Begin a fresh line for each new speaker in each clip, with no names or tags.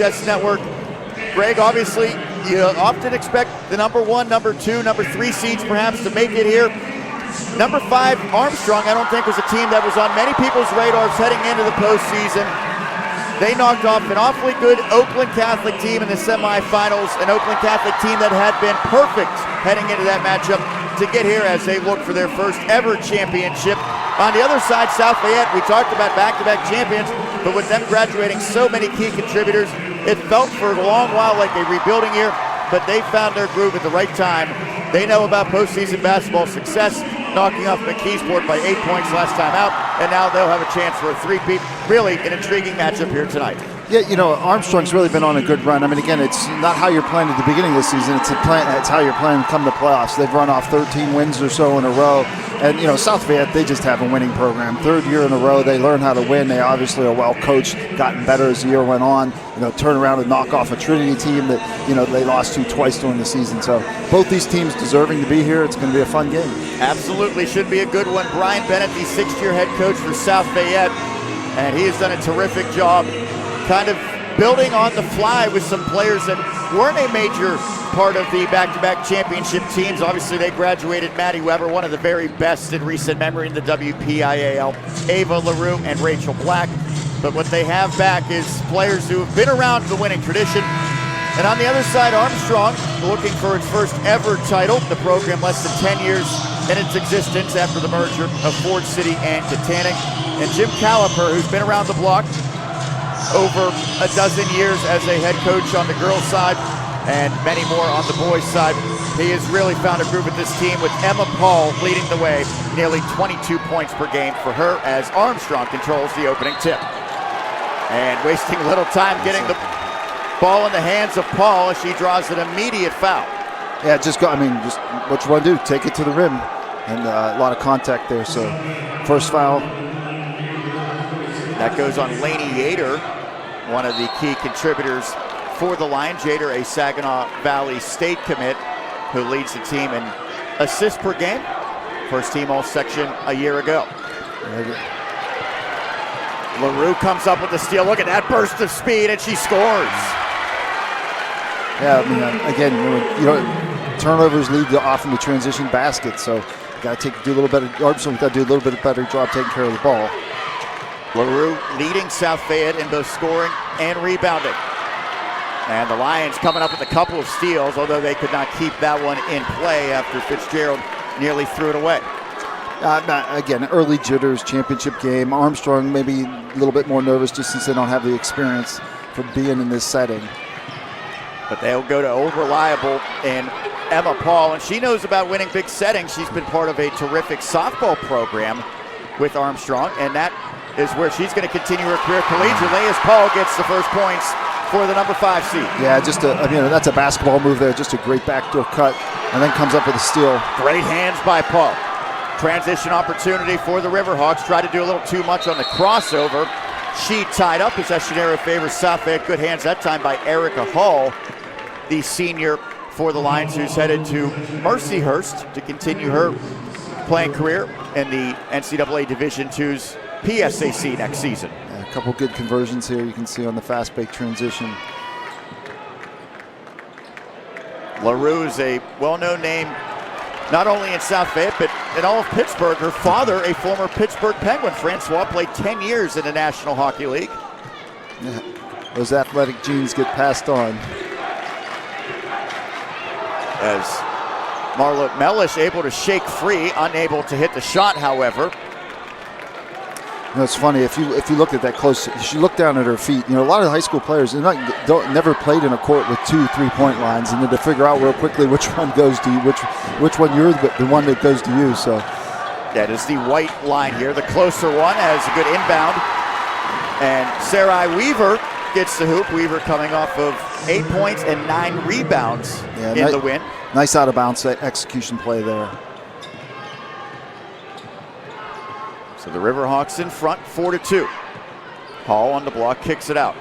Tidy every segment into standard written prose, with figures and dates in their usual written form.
Chess Network. Greg, obviously, you often expect the number 1, number 2, number 3 seeds perhaps to make it here. Number 5, Armstrong, I don't think was a team that was on many people's radars heading into the postseason. They knocked off an awfully good Oakland Catholic team in the semifinals, an Oakland Catholic team that had been perfect heading into that matchup to get here as they look for their first ever championship. On the other side, South Fayette, we talked about back-to-back champions, but with them graduating so many key contributors, it felt for a long while like a rebuilding year, but they found their groove at the right time. They know about postseason basketball success, knocking off McKeesport by 8 points last time out, and now they'll have a chance for a three-peat. Really an intriguing matchup here tonight.
Yeah, you know, Armstrong's really been on a good run. I mean, again, it's not how you're playing at the beginning of the season. It's how you're playing come the playoffs. They've run off 13 wins or so in a row. And, you know, South Fayette, they just have a winning program. 3rd year in a row, they learn how to win. They obviously are well coached, gotten better as the year went on. You know, turn around and knock off a Trinity team that, you know, they lost to twice during the season. So both these teams deserving to be here. It's going to be a fun game.
Absolutely, should be a good one. Brian Bennett, the 6th-year head coach for South Fayette, and he has done a terrific job kind of building on the fly with some players that weren't a major part of the back-to-back championship teams. Obviously, they graduated Maddie Weber, one of the very best in recent memory in the WPIAL, Ava LaRue and Rachel Black. But what they have back is players who have been around the winning tradition. And on the other side, Armstrong, looking for its first ever title. The program less than 10 years in its existence after the merger of Ford City and Titanic. And Jim Caliper, who's been around the block over a dozen years as a head coach on the girls' side and many more on the boys' side. He has really found a groove with this team, with Emma Paul leading the way, nearly 22 points per game for her as Armstrong controls the opening tip. And wasting little time getting the ball in the hands of Paul as she draws an immediate foul.
Yeah, just what you want to do, take it to the rim. And a lot of contact there, so first foul.
That goes on Lainey Yater, one of the key contributors for the Lions. Yater, a Saginaw Valley State commit who leads the team in assists per game. First team all-section a year ago. LaRue comes up with the steal. Look at that burst of speed, and she scores.
Yeah, I mean, again, you know, turnovers lead to often the transition basket, so you got to do a little better. Armstrong's got to do a little bit better job taking care of the ball.
LaRue leading South Fayette in both scoring and rebounding. And the Lions coming up with a couple of steals, although they could not keep that one in play after Fitzgerald nearly threw it away.
Again, early jitters, championship game. Armstrong maybe a little bit more nervous just since they don't have the experience from being in this setting.
But they'll go to old reliable in Emma Paul, and she knows about winning big settings. She's been part of a terrific softball program with Armstrong, and that is where she's going to continue her career collegiately as Paul gets the first points for the number 5 seed.
Yeah, that's a basketball move there, just a great backdoor cut, and then comes up with a steal.
Great hands by Paul. Transition opportunity for the Riverhawks. Tried to do a little too much on the crossover. She tied up. Possession arrow favors South Fayette. Good hands that time by Erica Hall, the senior for the Lions, who's headed to Mercyhurst to continue her playing career in the NCAA Division II's PSAC next season.
Yeah, a couple good conversions here you can see on the fast break transition.
LaRue is a well-known name not only in South Fayette but in all of Pittsburgh. Her father, a former Pittsburgh Penguin. Francois played 10 years in the National Hockey League.
Yeah, those athletic genes get passed on.
As Marla Mellish able to shake free, unable to hit the shot, however.
You know, it's funny, if you looked at that close, she looked down at her feet. You know, a lot of high school players never played in a court with 2 3-point lines, and then to figure out real quickly which one goes to you, which one you're the one that goes to you. So
that is the white line here. The closer one has a good inbound, and Sarai Weaver gets the hoop. Weaver coming off of 8 points and 9 rebounds in the win.
Nice out of bounds execution play there.
So the Riverhawks in front, 4-2. Hall on the block, kicks it out.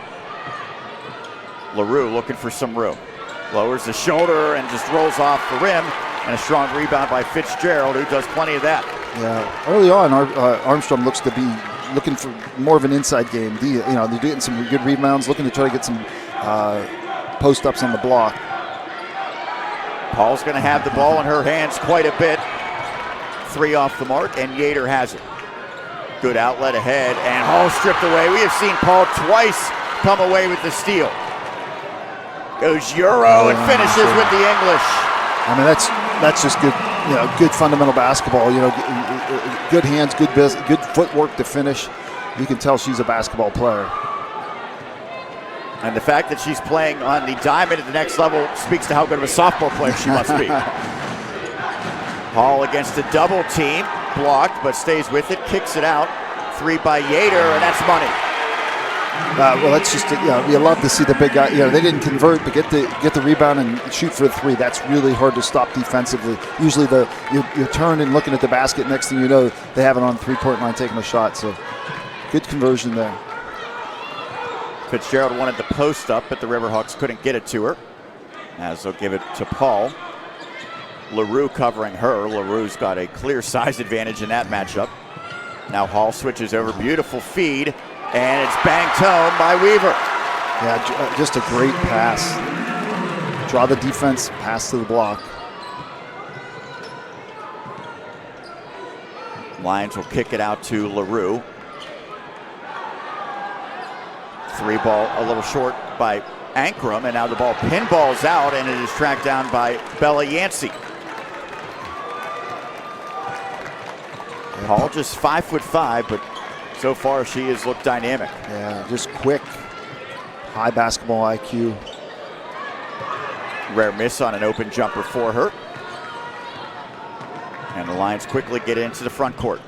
LaRue looking for some room. Lowers the shoulder and just rolls off the rim. And a strong rebound by Fitzgerald, who does plenty of that.
Yeah, early on, Armstrong looks to be looking for more of an inside game. They're getting some good rebounds, looking to try to get some post-ups on the block.
Paul's going to have the ball in her hands quite a bit. 3 off the mark, and Yater has it. Good outlet ahead, and Hall stripped away. We have seen Paul twice come away with the steal. Goes Euro and finishes with the English.
I mean, that's just good, good fundamental basketball. Good hands, good footwork to finish. You can tell she's a basketball player.
And the fact that she's playing on the diamond at the next level speaks to how good of a softball player she must be. Hall against a double team, blocked, but stays with it, kicks it out. 3 by Yater, and that's money.
Well, that's just you love to see the big guy. They didn't convert, but get the rebound and shoot for the 3. That's really hard to stop defensively. Usually, you turn and looking at the basket. Next thing you know, they have it on the 3-point line taking a shot. So, good conversion there.
Fitzgerald wanted the post up, but the Riverhawks couldn't get it to her. As they'll give it to Paul. LaRue covering her. LaRue's got a clear size advantage in that matchup. Now Hall switches over. Beautiful feed. And it's banked home by Weaver.
Yeah, just a great pass. Draw the defense, pass to the block.
Lions will kick it out to LaRue. 3 ball a little short by Ankrum, and now the ball pinballs out, and it is tracked down by Bella Yancey. Hall just 5'5", but so far she has looked dynamic.
Yeah, just quick, high basketball IQ.
Rare miss on an open jumper for her. And the Lions quickly get into the front court.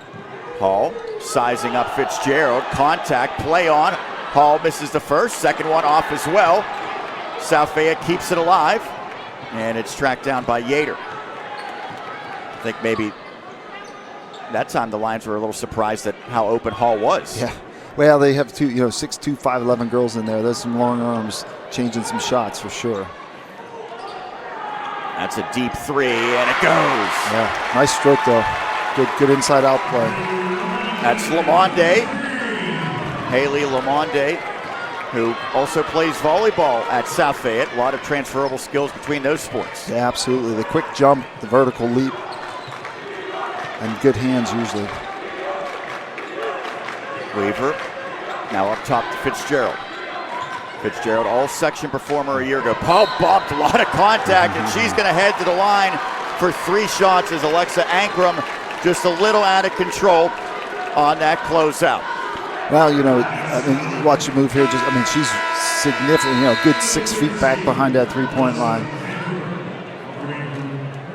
Hall sizing up Fitzgerald, contact, play on. Hall misses the first, second one off as well. South Fayette keeps it alive, and it's tracked down by Yater. I think maybe that time the Lions were a little surprised at how open Hall was.
Yeah, well, they have 6'2", 5'11" girls in there. There's some long arms changing some shots for sure.
That's a deep 3, and it goes.
Yeah, nice stroke though. Good inside out play.
That's Lamonde, Haley Lamonde, who also plays volleyball at South Fayette. A lot of transferable skills between those sports.
Yeah, absolutely. The quick jump, the vertical leap, and good hands usually.
Weaver now up top to Fitzgerald. Fitzgerald, all-section performer a year ago. Paul bumped, a lot of contact, and she's going to head to the line for 3 shots as Alexa Ankrum just a little out of control on that closeout.
Well, watch the move here. She's significant, good 6 feet back behind that 3-point line.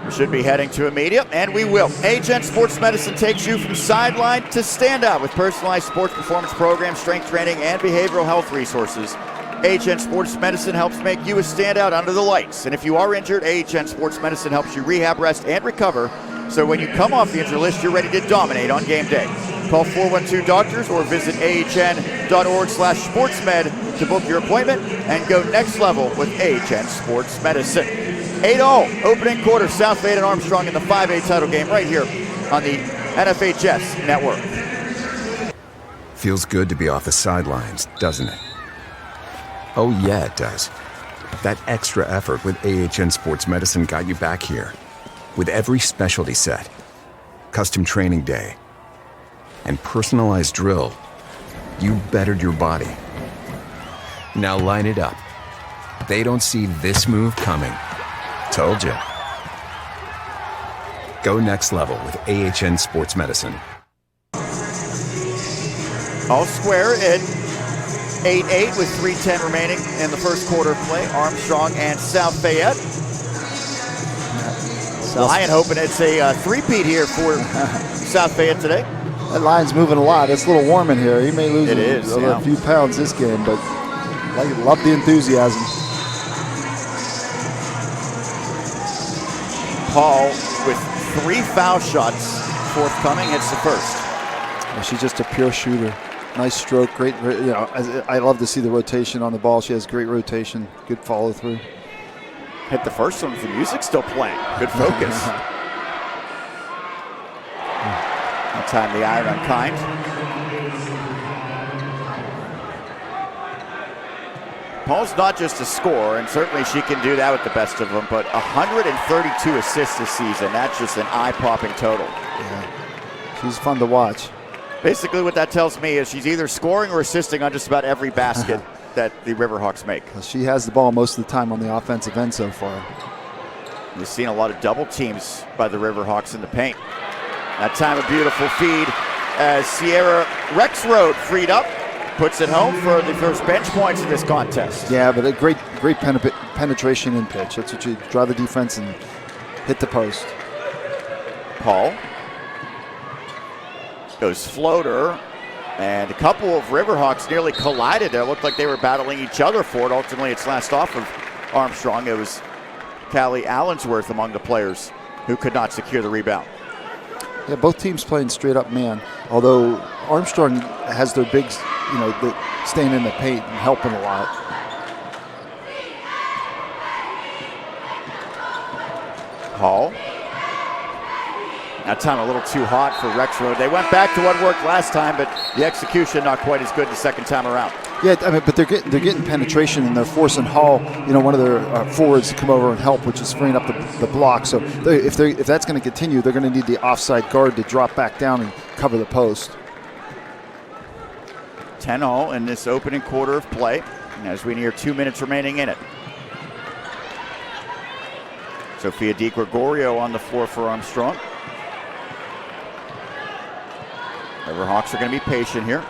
We should be heading to a media, and we will. AGEN Sports Medicine takes you from sideline to standout with personalized sports performance programs, strength training, and behavioral health resources. AGEN Sports Medicine helps make you a standout under the lights. And if you are injured, AGEN Sports Medicine helps you rehab, rest, and recover. So when you come off the injury list, you're ready to dominate on game day. Call 412-DOCTORS or visit ahn.org/sportsmed to book your appointment and go next level with AGEN Sports Medicine. 8-all, opening quarter, South Fayette and Armstrong in the 5A title game right here on the NFHS Network.
Feels good to be off the sidelines, doesn't it? Oh yeah, it does. That extra effort with AHN Sports Medicine got you back here. With every specialty set, custom training day, and personalized drill, you bettered your body. Now line it up. They don't see this move coming. Told you. Go next level with AHN Sports Medicine.
All square at 8-8 with 3:10 remaining in the first quarter of play. Armstrong and South Fayette. Lion hoping it's a three-peat here for South Fayette today.
That line's moving a lot. It's a little warm in here. He may lose
a
few pounds this game, but I love the enthusiasm.
Paul with 3 foul shots forthcoming, hits the first.
Well, she's just a pure shooter. Nice stroke, great. I love to see the rotation on the ball. She has great rotation, good follow through.
Hit the first one with the music still playing. Good focus. That time the iron unkind. Paul's not just a scorer, and certainly she can do that with the best of them, but 132 assists this season. That's just an eye-popping total.
Yeah, she's fun to watch.
Basically what that tells me is she's either scoring or assisting on just about every basket that the Riverhawks make.
She has the ball most of the time on the offensive end so far.
We've seen a lot of double teams by the Riverhawks in the paint. That time a beautiful feed as Sierra Rexroad freed up, puts it home for the first bench points in this contest.
Yeah, but a great penetration in pitch. That's what you draw the defense and hit the post.
Paul goes floater, and a couple of Riverhawks nearly collided there. Looked like they were battling each other for it. Ultimately, it's last off of Armstrong. It was Callie Allensworth among the players who could not secure the rebound.
Yeah, both teams playing straight up man. Although Armstrong has their bigs, staying in the paint and helping a lot.
Hall. That time a little too hot for Rexroad. They went back to what worked last time, but the execution not quite as good the second time around.
Yeah, I mean, but they're getting penetration, and they're forcing Hall, one of their forwards to come over and help, which is freeing up the block. So if that's going to continue, they're going to need the offside guard to drop back down and cover the post.
10-0 in this opening quarter of play, as we near 2 minutes remaining in it. Sophia Di Gregorio on the floor for Armstrong. Riverhawks are going to be patient here.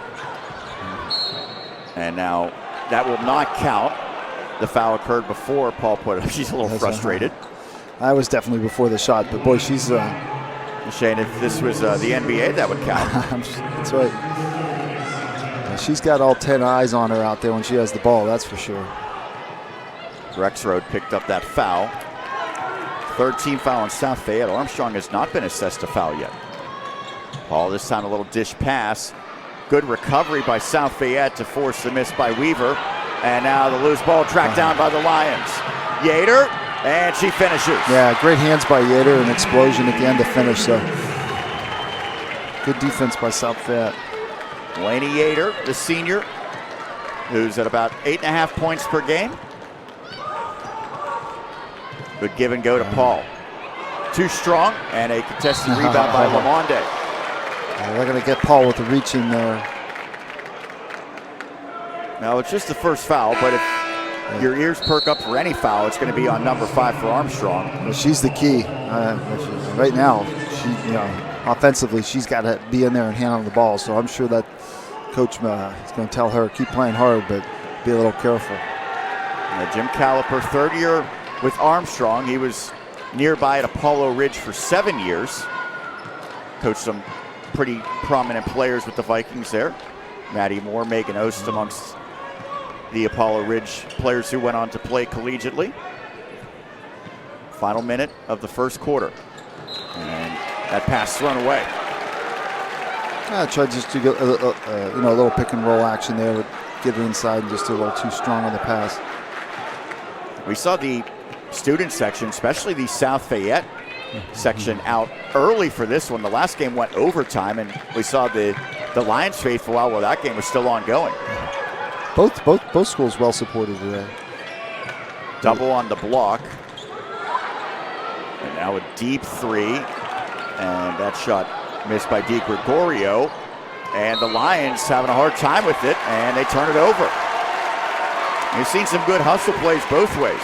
And now that will not count. The foul occurred before Paul put it up. She's a little frustrated.
I was definitely before the shot, but boy, she's...
Shane, if this was the NBA, that would count.
That's right. She's got all 10 eyes on her out there when she has the ball, that's for sure.
Rexroad picked up that foul. Third team foul on South Fayette. Armstrong has not been assessed a foul yet. Paul, this time a little dish pass. Good recovery by South Fayette to force the miss by Weaver. And now the loose ball tracked down by the Lions. Yater, and she finishes.
Yeah, great hands by Yater, an explosion at the end to finish. So good defense by South Fayette.
Lainey Yater, the senior, who's at about 8.5 points per game. Good give and go to Paul. Too strong, and a contested rebound by Lamonde.
They're going to get Paul with the reach in there.
Now, it's just the first foul, but if your ears perk up for any foul, it's going to be on number 5 for Armstrong.
Well, she's the key. Right now, offensively, she's got to be in there and handle the ball. So I'm sure that coach is going to tell her, keep playing hard, but be a little careful.
Jim Caliper, third year with Armstrong. He was nearby at Apollo Ridge for 7 years. Coached some pretty prominent players with the Vikings there. Maddie Moore, Megan Ost amongst the Apollo Ridge players who went on to play collegiately. Final minute of the first quarter. And that pass thrown away.
I tried just to get a little pick and roll action there, but get it inside and just a little too strong on the pass.
We saw the student section, especially the South Fayette section, out early for this one. The last game went overtime, and we saw the Lions faithful while that game was still ongoing.
Both schools well supported today.
Double on the block. And now a deep three. And that shot missed by Di Gregorio. And the Lions having a hard time with it, and they turn it over. You've seen some good hustle plays both ways.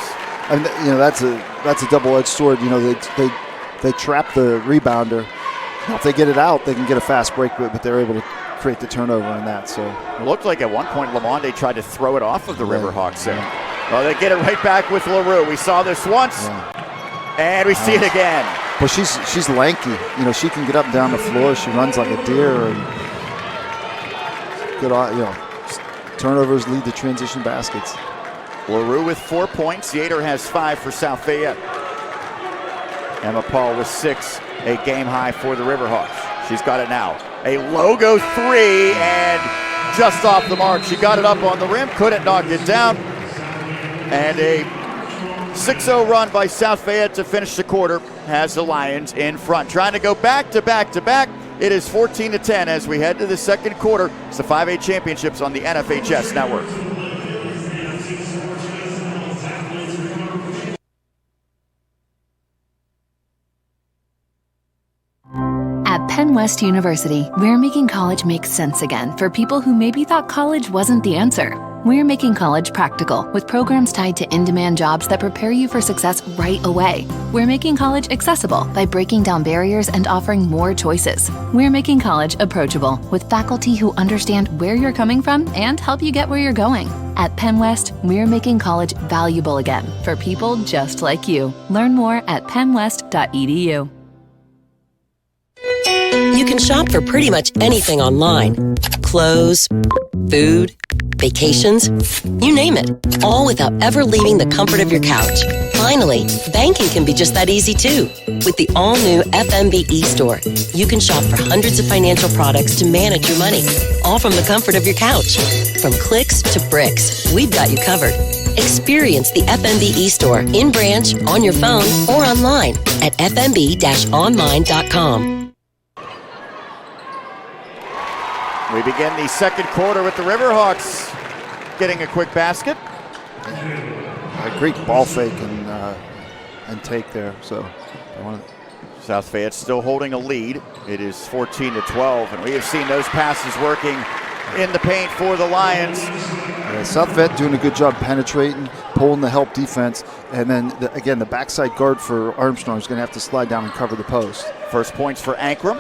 And that's a double-edged sword. They trap the rebounder. If they get it out, they can get a fast break, but they're able to create the turnover in that. So
it looked like at one point Lamonde tried to throw it off of the Riverhawks there. Well, they get it right back with LaRue. We saw this once, and we see it again.
Well, she's lanky. She can get up and down the floor. She runs like a deer. And good, turnovers lead to transition baskets.
LaRue with 4 points. Yater has 5 for South Fayette. Emma Paul with 6, a game high for the Riverhawks. She's got it now. A logo 3, and just off the mark. She got it up on the rim, couldn't knock it down. And a 6-0 run by South Fayette to finish the quarter has the Lions in front. Trying to go back to back to back. It is 14-10 as we head to the second quarter. It's the 5A championships on the NFHS network.
Penn West University, we're making college make sense again for people who maybe thought college wasn't the answer. We're making college practical with programs tied to in-demand jobs that prepare you for success right away. We're making college accessible by breaking down barriers and offering more choices. We're making college approachable with faculty who understand where you're coming from and help you get where you're going. At Penn West, we're making college valuable again for people just like you. Learn more at pennwest.edu.
You can shop for pretty much anything online. Clothes, food, vacations, you name it, all without ever leaving the comfort of your couch. Finally, banking can be just that easy too. With the all-new FMB e-store, you can shop for hundreds of financial products to manage your money, all from the comfort of your couch. From clicks to bricks, we've got you covered. Experience the FMB e-store in branch, on your phone, or online at fmb-online.com.
We begin the second quarter with the Riverhawks getting a quick basket.
A great ball fake and take there. So
South Fayette still holding a lead. It is 14-12, and we have seen those passes working in the paint for the Lions.
South Fayette doing a good job penetrating, pulling the help defense, and then again the backside guard for Armstrong is going to have to slide down and cover the post.
First points for Ankrum,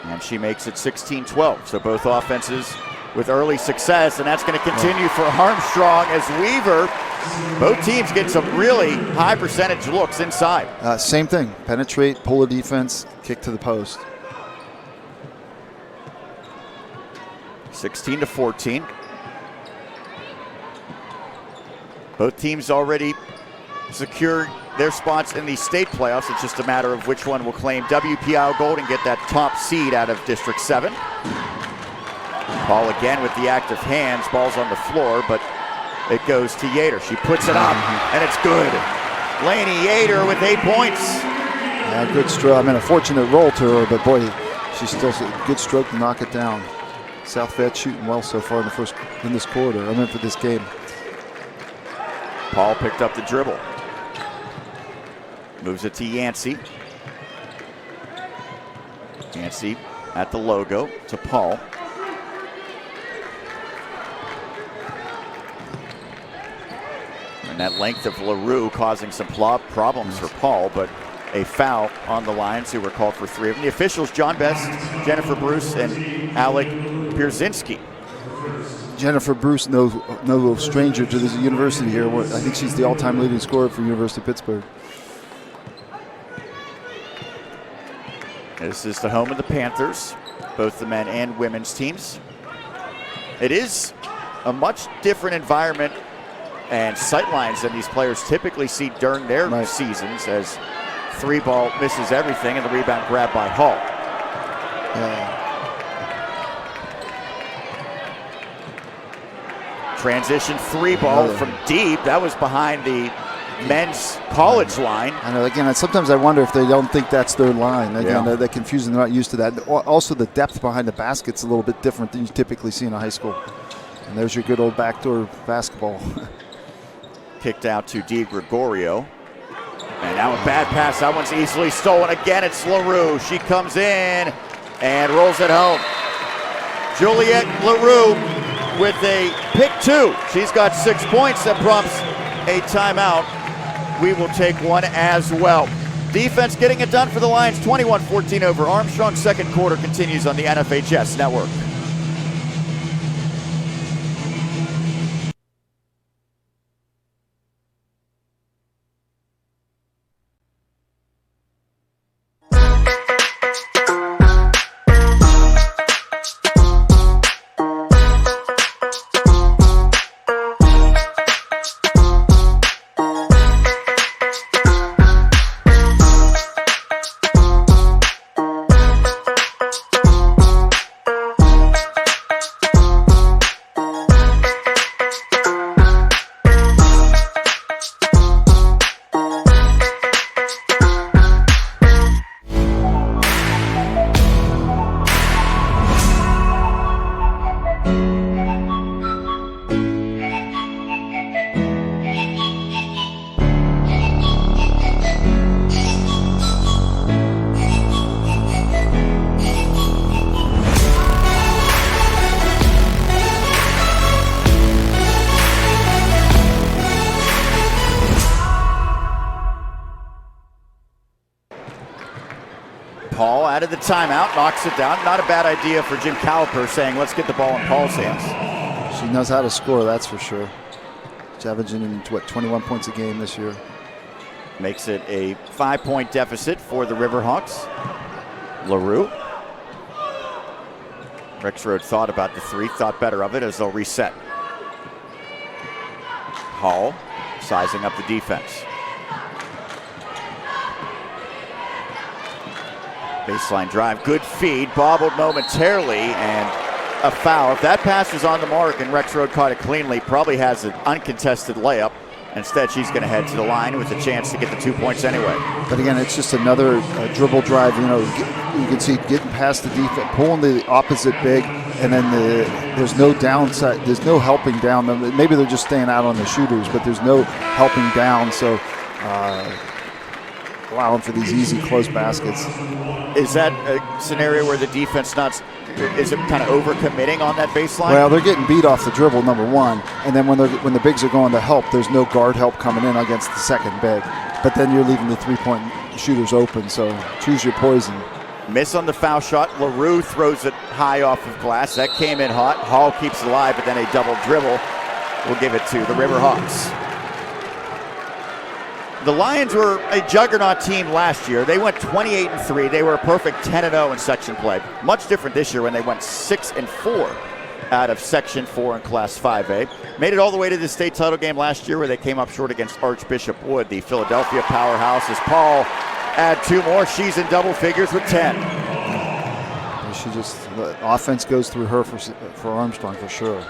and she makes it 16-12. So both offenses with early success, and that's going to continue for Armstrong as Weaver. Both teams get some really high percentage looks inside.
Same thing, penetrate, pull the defense, kick to the post.
16-14. Both teams already secured their spots in the state playoffs. It's just a matter of which one will claim WPIAL gold and get that top seed out of District 7. Ball again with the active hands. Ball's on the floor, but it goes to Yater. She puts it up, and it's good. Lainey Yater with 8 points.
Yeah, good stroke. I mean, a fortunate roll to her, but boy, she's still a good stroke to knock it down. South Fayette shooting well so far in this quarter. I mean, for this game.
Paul picked up the dribble. Moves it to Yancey. Yancey at the logo to Paul. And that length of LaRue causing some problems for Paul, but a foul on the Lions, who were called for 3 of them. The officials, John Best, Jennifer Bruce, and Alec Pierzynski.
Jennifer Bruce, no stranger to this university here. I think she's the all-time leading scorer for University of Pittsburgh.
This is the home of the Panthers, both the men and women's teams. It is a much different environment and sightlines than these players typically see during their seasons, as 3-ball misses everything and the rebound grabbed by Hall. Transition 3-ball from deep. That was behind the men's college line.
I know, again, sometimes I wonder if they don't think that's their line. Again, they're confused and they're not used to that. Also, the depth behind the basket's a little bit different than you typically see in a high school. And there's your good old backdoor basketball.
Kicked out to Di Gregorio. And now a bad pass. That one's easily stolen. Again, it's LaRue. She comes in and rolls it home. Juliette LaRue with a pick 2. She's got 6 points. That prompts a timeout. We will take one as well. Defense getting it done for the Lions. 21-14 over Armstrong. Second quarter continues on the NFHS Network. out of the timeout, knocks it down. Not a bad idea for Jim Caliper, saying, let's get the ball in Paul's hands.
She knows how to score, that's for sure. She's averaging, 21 points a game this year.
Makes it a 5-point deficit for the Riverhawks. LaRue. Rexroad thought about the three, thought better of it as they'll reset. Hall sizing up the defense. Baseline drive, good feed, bobbled momentarily, and a foul. If that pass was on the mark and Rexroad caught it cleanly, probably has an uncontested layup. Instead, she's going to head to the line with a chance to get the 2 points anyway.
But again, it's just another dribble drive. You know, you can see getting past the defense, pulling the opposite big, and then there's no downside. There's no helping down them. Maybe they're just staying out on the shooters, but there's no helping down. So allowing for these easy close baskets.
Is that a scenario where the defense is it kind of overcommitting on that baseline?
Well, they're getting beat off the dribble, number one, and then when the bigs are going to help, there's no guard help coming in against the second big. But then you're leaving the three-point shooters open, so choose your poison.
Miss on the foul shot. LaRue throws it high off of glass. That came in hot. Hall keeps it alive, but then a double dribble will give it to the Riverhawks. The Lions were a juggernaut team last year. They went 28-3. They were a perfect 10-0 in section play. Much different this year when they went 6-4 out of Section 4 in Class 5A. Made it all the way to the state title game last year where they came up short against Archbishop Wood, the Philadelphia powerhouse. As Paul add two more, she's in double figures with 10.
The offense goes through her for Armstrong for sure.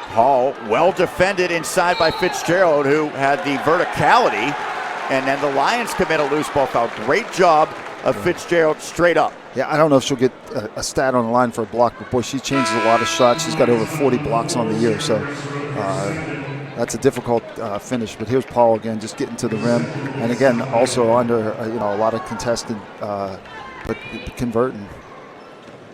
Hall, well defended inside by Fitzgerald, who had the verticality, and then the Lions commit a loose ball foul. Great job of Fitzgerald straight up.
Yeah, I don't know if she'll get a stat on the line for a block, but boy, she changes a lot of shots. She's got over 40 blocks on the year, so that's a difficult finish. But here's Paul again, just getting to the rim, and again also under a lot of contested, but converting.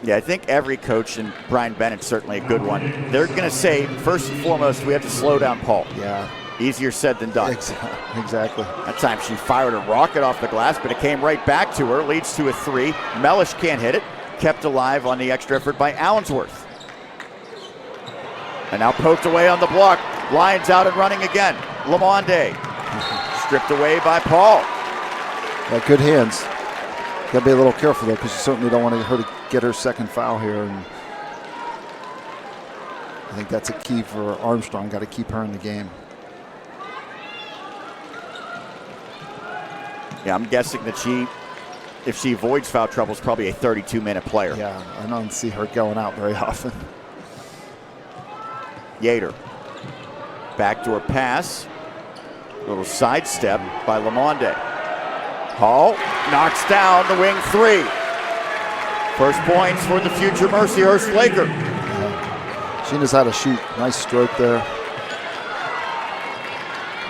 Yeah, I think every coach, and Brian Bennett's certainly a good one, they're going to say, first and foremost, we have to slow down Paul.
Yeah.
Easier said than done.
Exactly.
That time she fired a rocket off the glass, but it came right back to her, leads to a three. Mellish can't hit it. Kept alive on the extra effort by Allensworth. And now poked away on the block. Lions out and running again. Lamonde. Stripped away by Paul.
Yeah, good hands. Got to be a little careful, though, because you certainly don't want her to get her second foul here. And I think that's a key for Armstrong. Got to keep her in the game.
Yeah, I'm guessing that if she avoids foul trouble, is probably a 32-minute player.
Yeah, I don't see her going out very often.
Yater. Backdoor pass. Little sidestep by Lamonde. Hall knocks down the wing three. First points for the future Mercyhurst Laker.
Yeah. She knows how to shoot. Nice stroke there.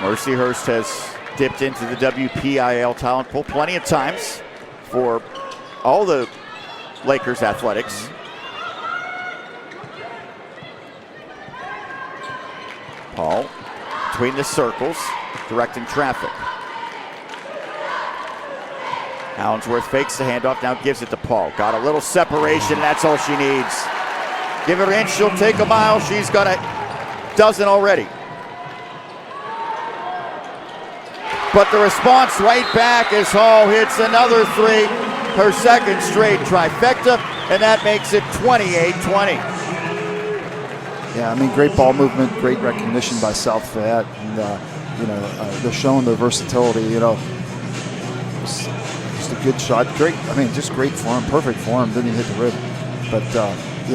Mercyhurst has dipped into the WPIAL talent pool plenty of times for all the Lakers athletics. Paul between the circles, directing traffic. Allensworth fakes the handoff, now gives it to Paul. Got a little separation, and that's all she needs. Give her an inch, she'll take a mile. She's got a dozen already. But the response right back as Hall hits another three, her second straight trifecta, and that makes it 28-20.
Yeah, I mean, great ball movement, great recognition by South Fayette, and they're showing their versatility. Just a good shot, great. I mean, just great form, perfect form. Didn't even hit the rim, but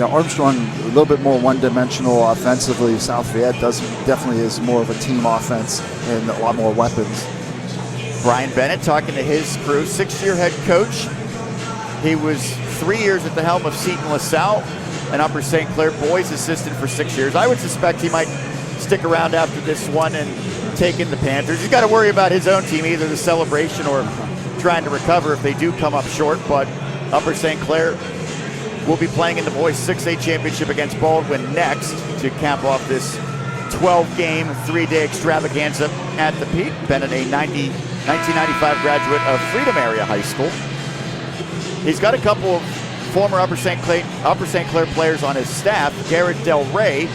Armstrong a little bit more one-dimensional offensively. South Fayette definitely is more of a team offense and a lot more weapons.
Brian Bennett talking to his crew, 6-year head coach. He was 3 years at the helm of Seton LaSalle, an Upper St. Clair boys assistant for 6 years. I would suspect he might stick around after this one and take in the Panthers. He's got to worry about his own team, either the celebration or trying to recover if they do come up short. But Upper St. Clair will be playing in the boys 6A championship against Baldwin next to cap off this 12-game, 3-day extravaganza at the Pete. Bennett, a 1995 graduate of Freedom Area High School. He's got a couple of former Upper St. Clair players on his staff. Garrett Del Rey,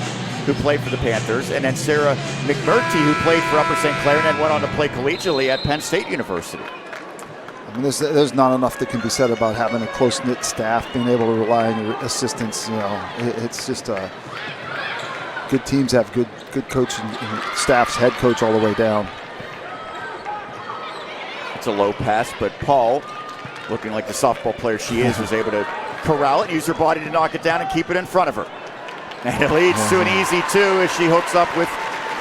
who played for the Panthers, and then Sarah McMurtry, who played for Upper St. Clair and then went on to play collegiately at Penn State University.
I mean, there's not enough that can be said about having a close-knit staff, being able to rely on your assistants. You know, it's just good teams have good coaching staffs, head coach all the way down.
It's a low pass, but Paul, looking like the softball player she is, was able to corral it, use her body to knock it down and keep it in front of her. And it leads to an easy 2 as she hooks up with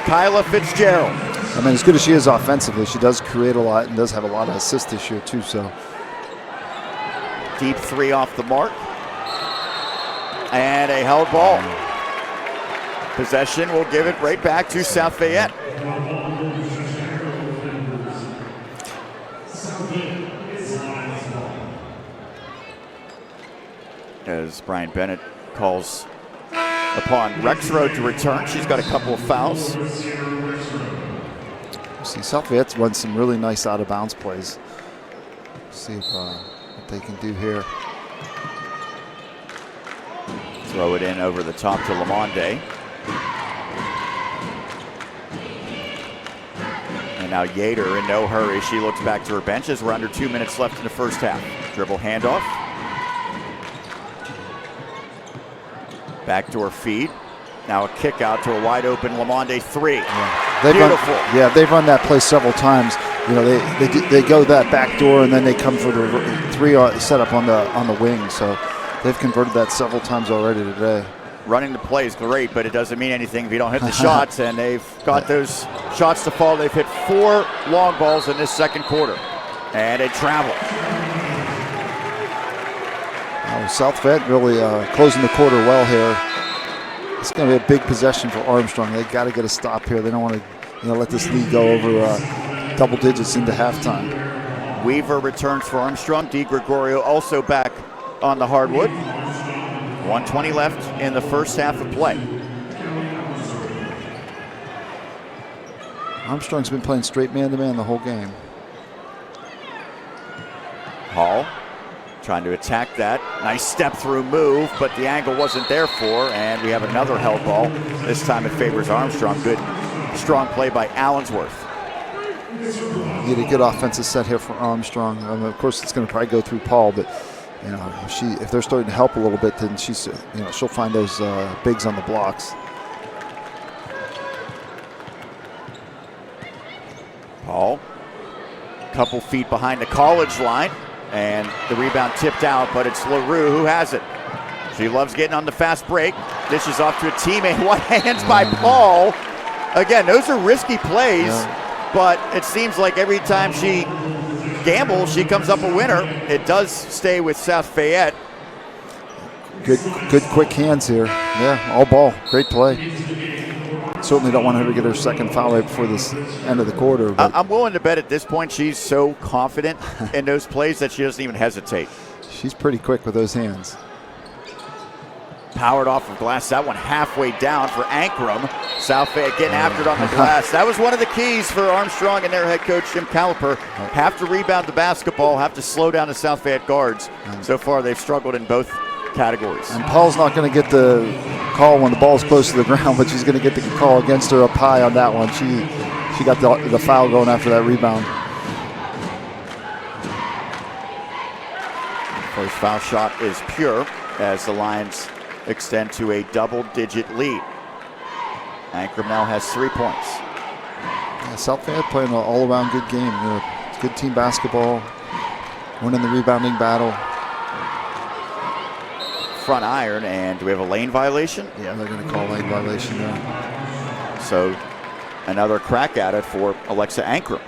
Kyla Fitzgerald.
I mean, as good as she is offensively, she does create a lot and does have a lot of assists this year too. So
deep 3 off the mark. And a held ball. Possession will give it right back to South Fayette. As Brian Bennett calls upon Rexroad to return. She's got a couple of fouls.
See, South Fayette's run some really nice out-of-bounds plays. See if, what they can do here.
Throw it in over the top to Lamonde. And now Yater in no hurry. She looks back to her bench as we're under 2 minutes left in the first half. Dribble handoff. Backdoor feed. Now a kick out to a wide open Lamonde 3.
Yeah.
Beautiful.
They've run that play several times. You know, they go that back door and then they come for the 3 set up on the wing. So they've converted that several times already today.
Running the play is great, but it doesn't mean anything if you don't hit the shots. And they've got those shots to fall. They've hit 4 long balls in this second quarter, and a travel.
South Fayette really closing the quarter well here. It's going to be a big possession for Armstrong. They got to get a stop here. They don't want to, let this lead go over double digits into halftime.
Weaver returns for Armstrong. Di Gregorio also back on the hardwood. 1:20 left in the first half of play.
Armstrong's been playing straight man-to-man the whole game.
Hall trying to attack that. Nice step through move, but the angle wasn't there for, and we have another held ball. This time it favors Armstrong. Good, strong play by Allensworth.
Need a good offensive set here for Armstrong. Of course, it's going to probably go through Paul, but if they're starting to help a little bit, then she'll find those bigs on the blocks.
Paul, couple feet behind the college line. And the rebound tipped out, but it's LaRue who has it. She loves getting on the fast break. Dishes off to a teammate. One hands by Paul. Again, those are risky plays, but it seems like every time she gambles, she comes up a winner. It does stay with South Fayette.
Good quick hands here. Yeah, all ball. Great play. Certainly don't want her to get her second foul right before this end of the quarter. But
I'm willing to bet at this point she's so confident in those plays that she doesn't even hesitate.
She's pretty quick with those hands.
Powered off of glass. That one halfway down for Ankrum. South Fayette getting after it on the glass. That was one of the keys for Armstrong and their head coach, Jim Caliper. Have to rebound the basketball, have to slow down the South Fayette guards. So far, they've struggled in both categories.
And Paul's not going to get the call when the ball's close to the ground, but she's going to get the call against her up high on that one. She got the foul going after that rebound.
First foul shot is pure as the Lions extend to a double-digit lead. Ankrum now has 3 points.
Yeah, South Fayette playing an all-around good game. It's good team basketball, winning the rebounding battle.
Front iron, and do we have a lane violation?
Yeah, they're going to call a lane violation there.
So another crack at it for Alexa Ankrum.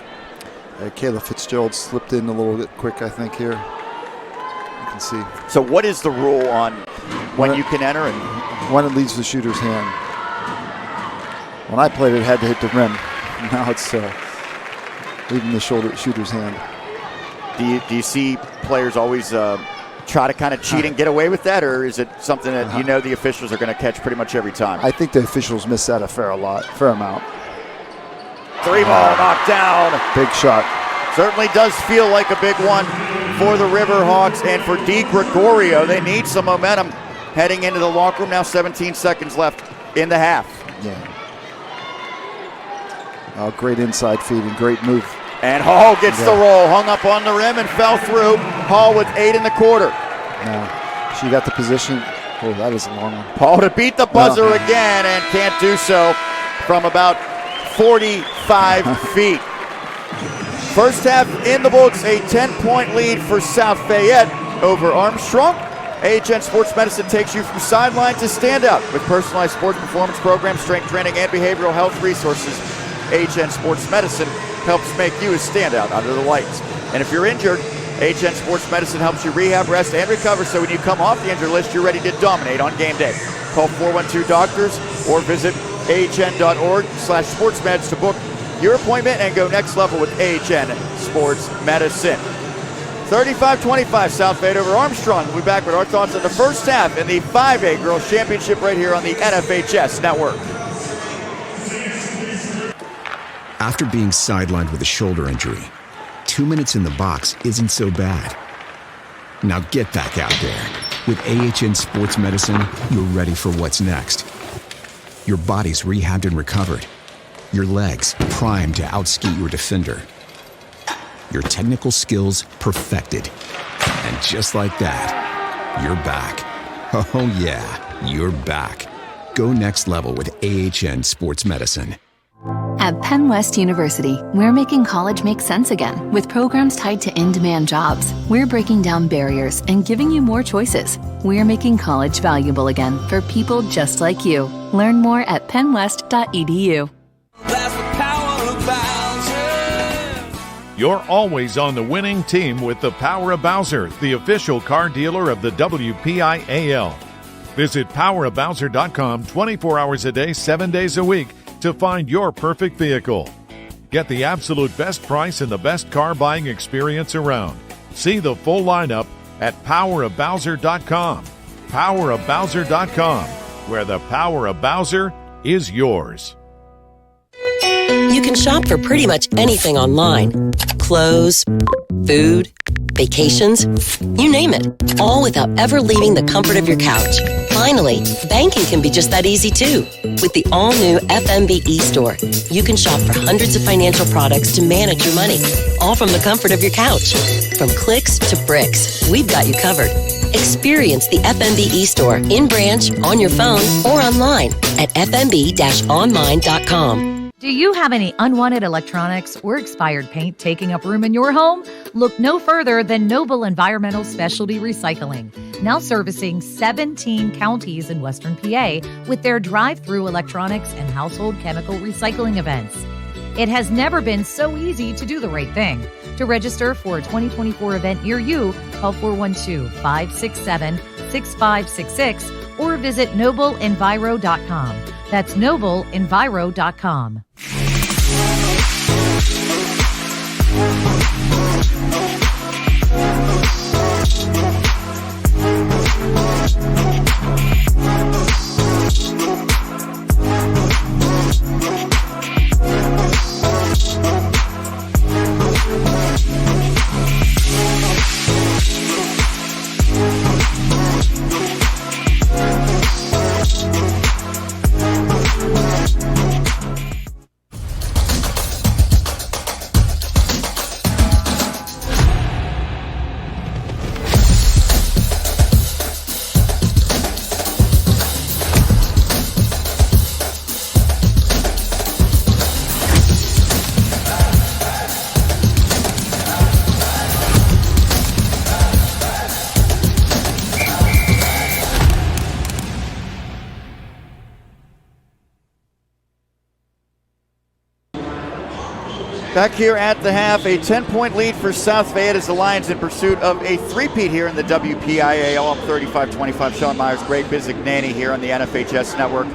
Kayla Fitzgerald slipped in a little bit quick, I think, here. You can see.
So what is the rule on when you can enter? And
when it leaves the shooter's hand. When I played it had to hit the rim. Now it's leaving the shooter's hand.
Do you see players always try to kind of cheat and get away with that, or is it something that the officials are going to catch pretty much every time?
I think the officials miss that a fair amount.
3 ball knocked down.
Big shot.
Certainly does feel like a big one for the Riverhawks and for Di Gregorio. They need some momentum heading into the locker room. Now 17 seconds left in the half.
Yeah. Oh, great inside feed and great move.
And Hall gets the roll, hung up on the rim and fell through. Hall with 8 in the quarter.
Now, she got the position. Oh, that is a long one.
Hall to beat the buzzer again and can't do so from about 45 feet. First half in the books, a 10-point lead for South Fayette over Armstrong. AHN Sports Medicine takes you from sideline to standout with personalized sports performance programs, strength training, and behavioral health resources. AHN Sports Medicine helps make you a standout under the lights. And if you're injured, AHN Sports Medicine helps you rehab, rest, and recover so when you come off the injured list, you're ready to dominate on game day. Call 412-DOCTORS or visit ahn.org/sportsmeds to book your appointment and go next level with AHN Sports Medicine. 35-25 South Fayette over Armstrong. We'll be back with our thoughts on the first half in the 5A Girls Championship right here on the NFHS Network.
After being sidelined with a shoulder injury, 2 minutes in the box isn't so bad. Now get back out there. With AHN Sports Medicine, you're ready for what's next. Your body's rehabbed and recovered. Your legs primed to outskate your defender. Your technical skills perfected. And just like that, you're back. Oh yeah, you're back. Go next level with AHN Sports Medicine.
At Penn West University, we're making college make sense again with programs tied to in-demand jobs. We're breaking down barriers and giving you more choices. We're making college valuable again for people just like you. Learn more at pennwest.edu.
You're always on the winning team with the Power of Bowser, the official car dealer of the WPIAL. Visit powerofbowser.com 24 hours a day, 7 days a week to find your perfect vehicle. Get the absolute best price and the best car buying experience around. See the full lineup at powerofbowser.com. Powerofbowser.com, where the power of Bowser is yours.
You can shop for pretty much anything online. Clothes, food, vacations, you name it. All without ever leaving the comfort of your couch. Finally, banking can be just that easy too. With the all-new FMB eStore, you can shop for hundreds of financial products to manage your money, all from the comfort of your couch. From clicks to bricks, we've got you covered. Experience the FMB eStore in branch, on your phone, or online at fmb-online.com.
Do you have any unwanted electronics or expired paint taking up room in your home? Look no further than Noble Environmental Specialty Recycling, now servicing 17 counties in Western PA with their drive-through electronics and household chemical recycling events. It has never been so easy to do the right thing. To register for a 2024 event near you, call 412-567-6566 or visit nobleenviro.com. That's nobleenviro.com.
Back here at the half, a 10-point lead for South Fayette as the Lions in pursuit of a three-peat here in the WPIAL. Up 35-25, Sean Myers, Greg Bizignani here on the NFHS Network.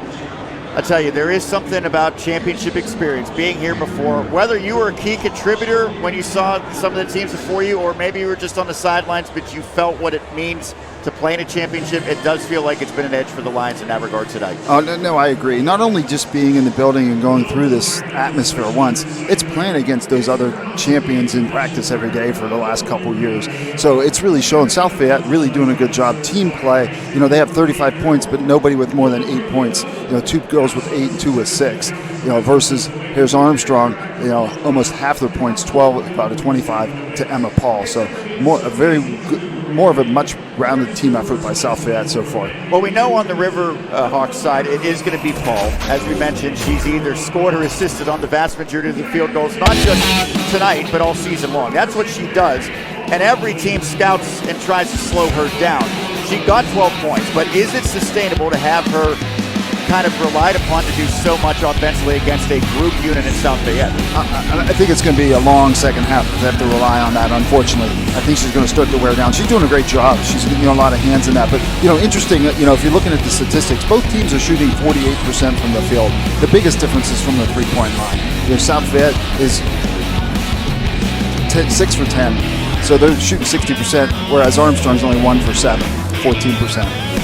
I tell you, there is something about championship experience, being here before. Whether you were a key contributor when you saw some of the teams before you, or maybe you were just on the sidelines, but you felt what it means to play in a championship, it does feel like it's been an edge for the Lions in that regard tonight.
Oh, no, I agree. Not only just being in the building and going through this atmosphere once, it's playing against those other champions in practice every day for the last couple years. So it's really shown. South Fayette really doing a good job. Team play, they have 35 points, but nobody with more than 8 points. 2 girls with 8 and 2 with 6. Versus here's Armstrong, almost half their points, 12 out of 25 to Emma Paul. So more of a much rounded team effort by South Fayette so far.
Well, we know on the River Hawks side, it is going to be Paul. As we mentioned, she's either scored or assisted on the vast majority of the field goals, not just tonight, but all season long. That's what she does. And every team scouts and tries to slow her down. She got 12 points, but is it sustainable to have her kind of relied upon to do so much offensively against a group unit in South Fayette?
I think it's going to be a long second half. They have to rely on that, unfortunately. I think she's going to start to wear down. She's doing a great job. She's getting a lot of hands in that. But, interesting, if you're looking at the statistics, both teams are shooting 48% from the field. The biggest difference is from the three-point line. South Fayette is 6 for 10. So they're shooting 60%, whereas Armstrong's only 1 for 7, 14%.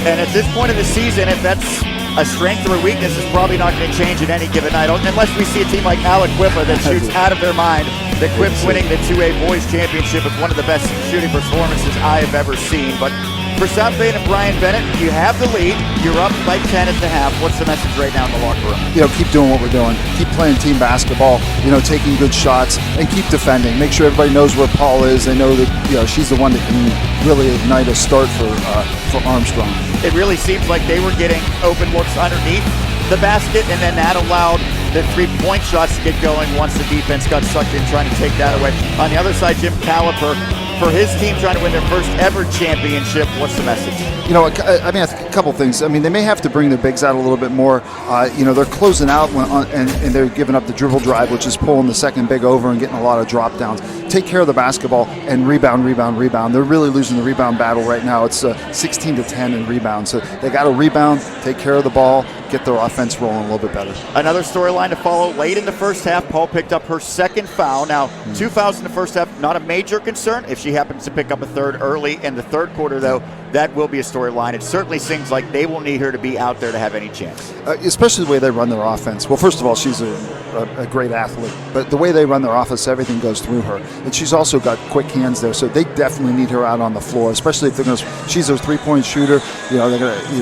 And at this point of the season, if that's a strength or a weakness, is probably not going to change at any given night, unless we see a team like Aliquippa that shoots out of their mind. The Quips winning the 2A Boys Championship with one of the best shooting performances I have ever seen. But for South Fayette and Brian Bennett, you have the lead. You're up by 10 at the half. What's the message right now in the locker room?
Keep doing what we're doing. Keep playing team basketball, taking good shots, and keep defending. Make sure everybody knows where Paul is. They know that, she's the one that can really ignite a start for Armstrong.
It really seems like they were getting open looks underneath the basket, and then that allowed the three-point shots to get going once the defense got sucked in trying to take that away. On the other side, Jim Caliper, for his team trying to win their first ever championship, what's the message?
A couple things. They may have to bring their bigs out a little bit more. They're closing out and they're giving up the dribble drive, which is pulling the second big over and getting a lot of drop downs. Take care of the basketball and rebound. They're really losing the rebound battle right now. It's 16-10 in rebound. So they got to rebound, take care of the ball, get their offense rolling a little bit better.
Another storyline to follow late in the first half. Paul picked up her second foul. Now, 2 fouls in the first half, not a major concern. If she happens to pick up a third early in the third quarter, though, that will be a storyline. It certainly seems like they will need her to be out there to have any chance.
Especially the way they run their offense. Well, first of all, she's a great athlete, but the way they run their offense, everything goes through her. And she's also got quick hands there, so they definitely need her out on the floor, especially if they're going to. She's their three-point shooter.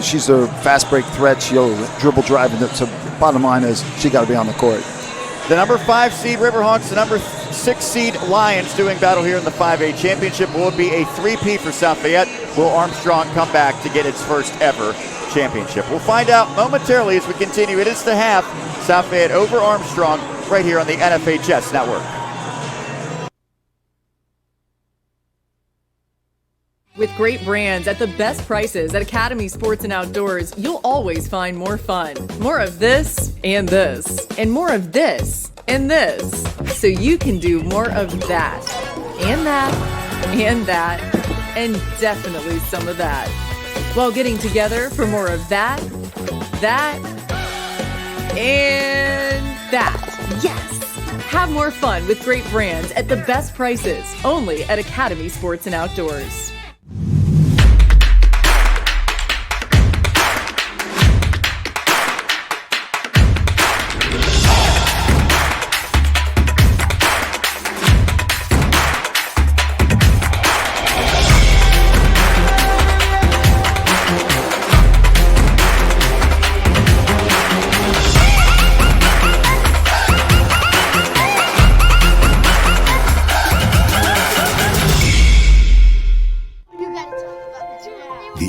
She's their fast break threat. She'll dribble drive. So bottom line is she got to be on the court.
The number 5 seed Riverhawks, the number 6 seed Lions doing battle here in the 5A championship. Will it be a 3-peat for South Fayette? Will Armstrong come back to get its first ever championship? We'll find out momentarily as we continue. It is the half. South Fayette over Armstrong right here on the NFHS Network.
With great brands at the best prices at Academy Sports and Outdoors, you'll always find more fun. More of this and this, and more of this and this. So you can do more of that, and that, and that, and definitely some of that. While getting together for more of that, and that. Yes! Have more fun with great brands at the best prices, only at Academy Sports and Outdoors.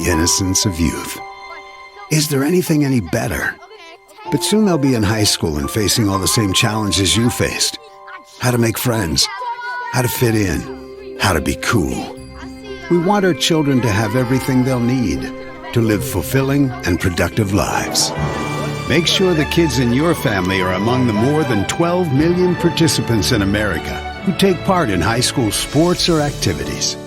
Innocence of youth. Is there anything any better? But soon they'll be in high school and facing all the same challenges you faced. How to make friends, how to fit in, how to be cool. We want our children to have everything they'll need to live fulfilling and productive lives. Make sure the kids in your family are among the more than 12 million participants in America who take part in high school sports or activities.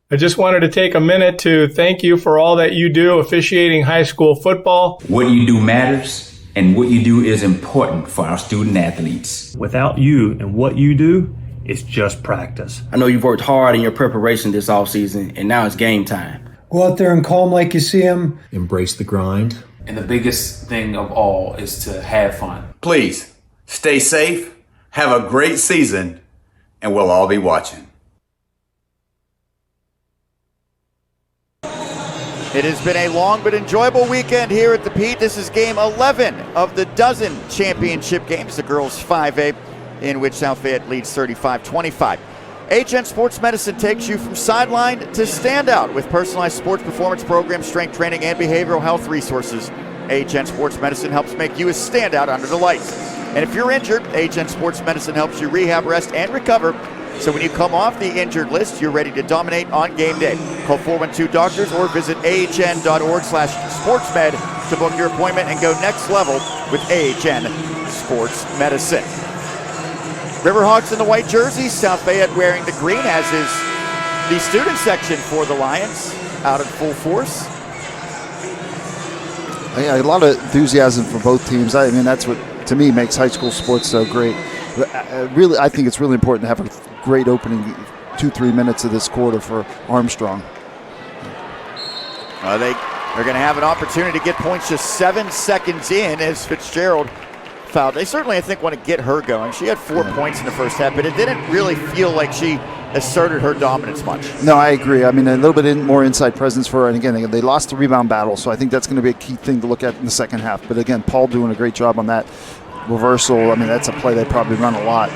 I just wanted to take a minute to thank you for all that you do officiating high school football.
What you do matters, and what you do is important for our student athletes.
Without you and what you do, it's just practice.
I know you've worked hard in your preparation this offseason, and now it's game time. Go out there and call them like you see them.
Embrace the grind.
And the biggest thing of all is to have fun.
Please stay safe, have a great season, and we'll all be watching.
It has been a long but enjoyable weekend here at the Pete. This is game 11 of the dozen championship games, the girls 5A, in which South Fayette leads 35-25. HN Sports Medicine takes you from sideline to standout with personalized sports performance programs, strength training, and behavioral health resources. HN Sports Medicine helps make you a standout under the lights. And if you're injured, HN Sports Medicine helps you rehab, rest, and recover. So when you come off the injured list, you're ready to dominate on game day. Call 412-DOCTORS or visit ahn.org/sportsmed to book your appointment and go next level with AHN Sports Medicine. Riverhawks in the white jerseys, South Fayette wearing the green, as is the student section for the Lions, out in full force.
Yeah, a lot of enthusiasm for both teams. I mean, that's what, to me, makes high school sports so great. Really, I think it's really important to have a great opening 2-3 minutes of this quarter for Armstrong.
They're going to have an opportunity to get points just 7 seconds in as Fitzgerald fouled. They certainly, I think, want to get her going. She had 4 points in the first half, but it didn't really feel like she asserted her dominance much.
No, I agree. I mean, a little bit more inside presence for her. And again, they lost the rebound battle, so I think that's going to be a key thing to look at in the second half. But again, Paul doing a great job on that reversal. I mean, that's a play they probably run a lot.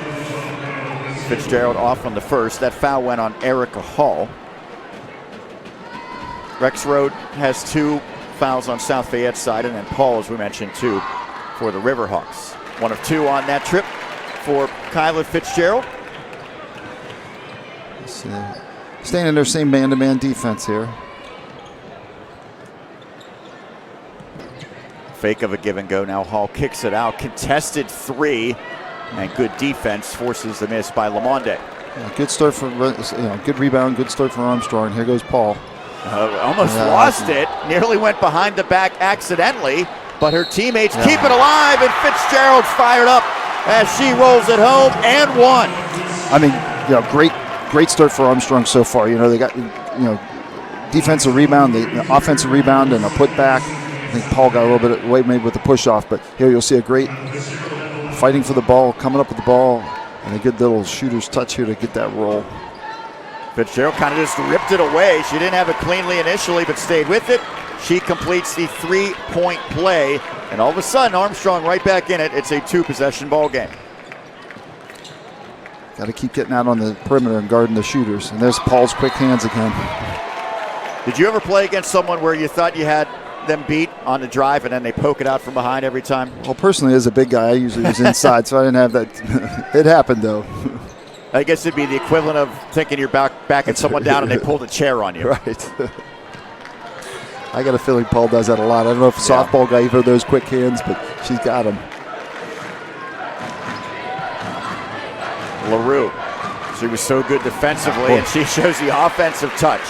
Fitzgerald off on the first. That foul went on Erica Hall. Rex Road has 2 fouls on South Fayette's side, and then Paul, as we mentioned, 2 for the Riverhawks. 1 of 2 on that trip for Kyla Fitzgerald.
Staying in their same man-to-man defense here.
Fake of a give and go. Now Hall kicks it out. Contested 3, and good defense forces the miss by Lamonde.
Yeah, good start for, good rebound, good start for Armstrong. Here goes Paul.
Almost lost it. Nearly went behind the back accidentally, but her teammates keep it alive, and Fitzgerald's fired up as she rolls it home and one.
I mean, great start for Armstrong so far. They got, defensive rebound, the offensive rebound, and a putback. I think Paul got a little bit away maybe with the push-off, but here you'll see a great fighting for the ball, coming up with the ball, and a good little shooter's touch here to get that roll.
Fitzgerald kind of just ripped it away. She didn't have it cleanly initially, but stayed with it. She completes the 3-point play, and all of a sudden, Armstrong right back in it. It's a 2-possession ball game.
Got to keep getting out on the perimeter and guarding the shooters. And there's Paul's quick hands again.
Did you ever play against someone where you thought you had them beat on the drive and then they poke it out from behind every time?
Well, personally, as a big guy, I usually was inside, so I didn't have that. It happened, though.
I guess it'd be the equivalent of thinking you're backing someone down and they pulled a chair on you.
Right. I got a feeling Paul does that a lot. I don't know if a softball guy gave her those quick hands, but she's got them.
LaRue. She was so good defensively, and she shows the offensive touch.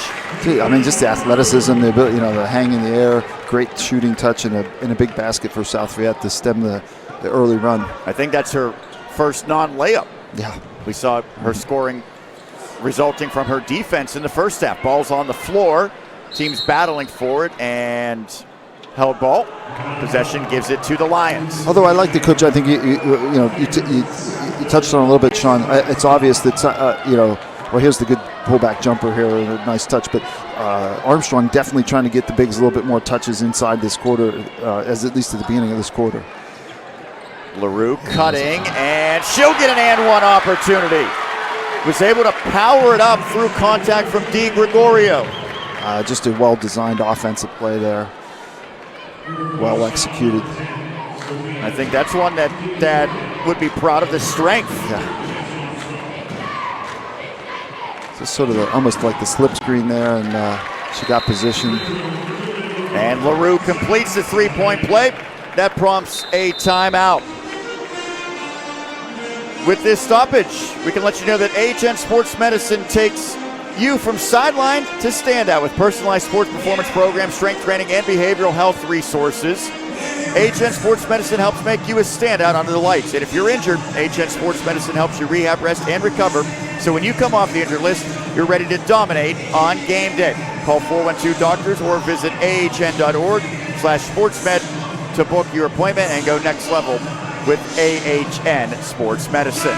I mean, just the athleticism, the ability, the hang in the air, great shooting touch, and a big basket for South Fayette to stem the early run.
I think that's her first non-layup.
Yeah.
We saw her scoring resulting from her defense in the first half. Ball's on the floor. Teams battling for it, and held ball. Possession gives it to the Lions.
Although I like the coach, I think you touched on a little bit, Sean. It's obvious that well, here's the good pullback jumper here, and a nice touch. But Armstrong definitely trying to get the bigs a little bit more touches inside this quarter, as at least at the beginning of this quarter.
LaRue cutting, and she'll get an and one opportunity. Was able to power it up through contact from Di Gregorio.
Just a well-designed offensive play there. Well executed.
I think that's one that would be proud of the strength.
Yeah. So sort of almost like the slip screen there, and she got position.
And LaRue completes the 3-point play. That prompts a timeout. With this stoppage, we can let you know that AHN Sports Medicine takes you from sideline to standout with personalized sports performance programs, strength training, and behavioral health resources. AHN Sports Medicine helps make you a standout under the lights. And if you're injured, AHN Sports Medicine helps you rehab, rest, and recover. So when you come off the injured list, you're ready to dominate on game day. Call 412-DOCTORS or visit ahn.org/sportsmed to book your appointment and go next level with AHN Sports Medicine.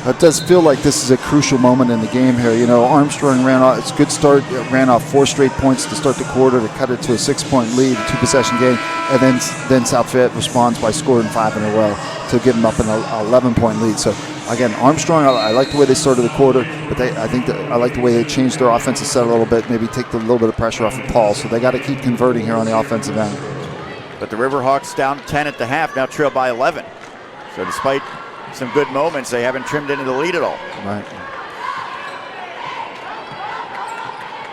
It does feel like this is a crucial moment in the game here. You know, Armstrong ran off, it's a good start, ran off 4 straight points to start the quarter to cut it to a 6-point lead, a 2-possession game, and then South Fayette responds by scoring 5 in a row to give them up an 11-point lead. So again, Armstrong, I like the way they started the quarter, but I like the way they changed their offensive set a little bit, maybe take a little bit of pressure off of Paul. So they got to keep converting here on the offensive end.
But the Riverhawks down 10 at the half, now trail by 11. So despite some good moments, they haven't trimmed into the lead at all.
Right.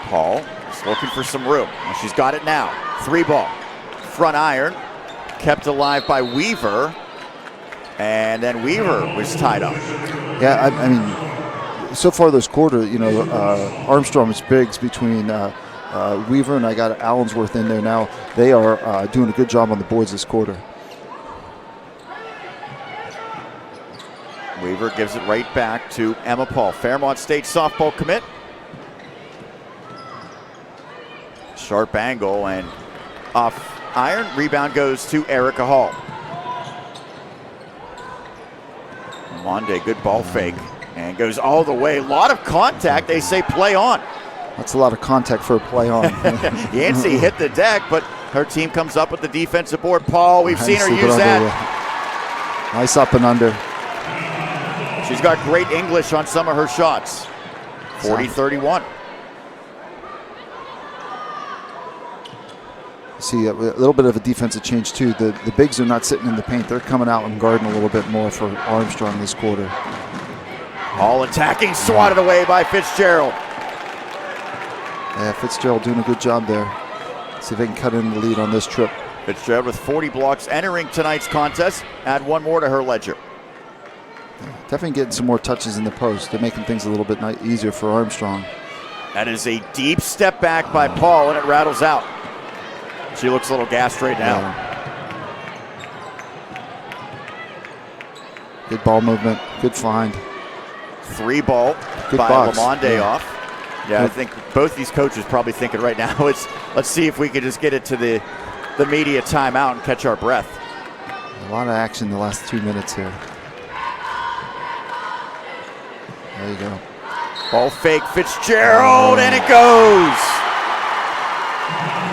Paul is looking for some room. Well, she's got it now. 3-ball. Front iron. Kept alive by Weaver. And then Weaver was tied up.
Yeah, I mean, so far this quarter, you know, Armstrong's bigs between Weaver and I got Allensworth in there now. They are doing a good job on the boards this quarter.
Weaver gives it right back to Emma Paul, Fairmont State softball commit. Sharp angle and off iron. Rebound goes to Erica Hall. Monde, good ball fake and goes all the way. A lot of contact. They say play on.
That's a lot of contact for a play on.
Yancey hit the deck, but her team comes up with the defensive board. Paul, we've seen her use that.
Nice up and under.
She's got great English on some of her shots. 40-31.
See a little bit of a defensive change too. The bigs are not sitting in the paint. They're coming out and guarding a little bit more for Armstrong this quarter.
All attacking, swatted away by Fitzgerald.
Yeah, Fitzgerald doing a good job there. See if they can cut in the lead on this trip.
Fitzgerald with 40 blocks entering tonight's contest. Add one more to her ledger.
Definitely getting some more touches in the post. They're making things a little bit easier for Armstrong.
That is a deep step back by Paul, and it rattles out. She looks a little gassed right now.
Yeah. Good ball movement. Good find.
3-ball
good
by
box.
Lamonde off. Yeah, I think both these coaches probably thinking right now, let's see if we can just get it to the media timeout and catch our breath.
A lot of action the last 2 minutes here. There you go.
Ball fake, Fitzgerald, and it goes.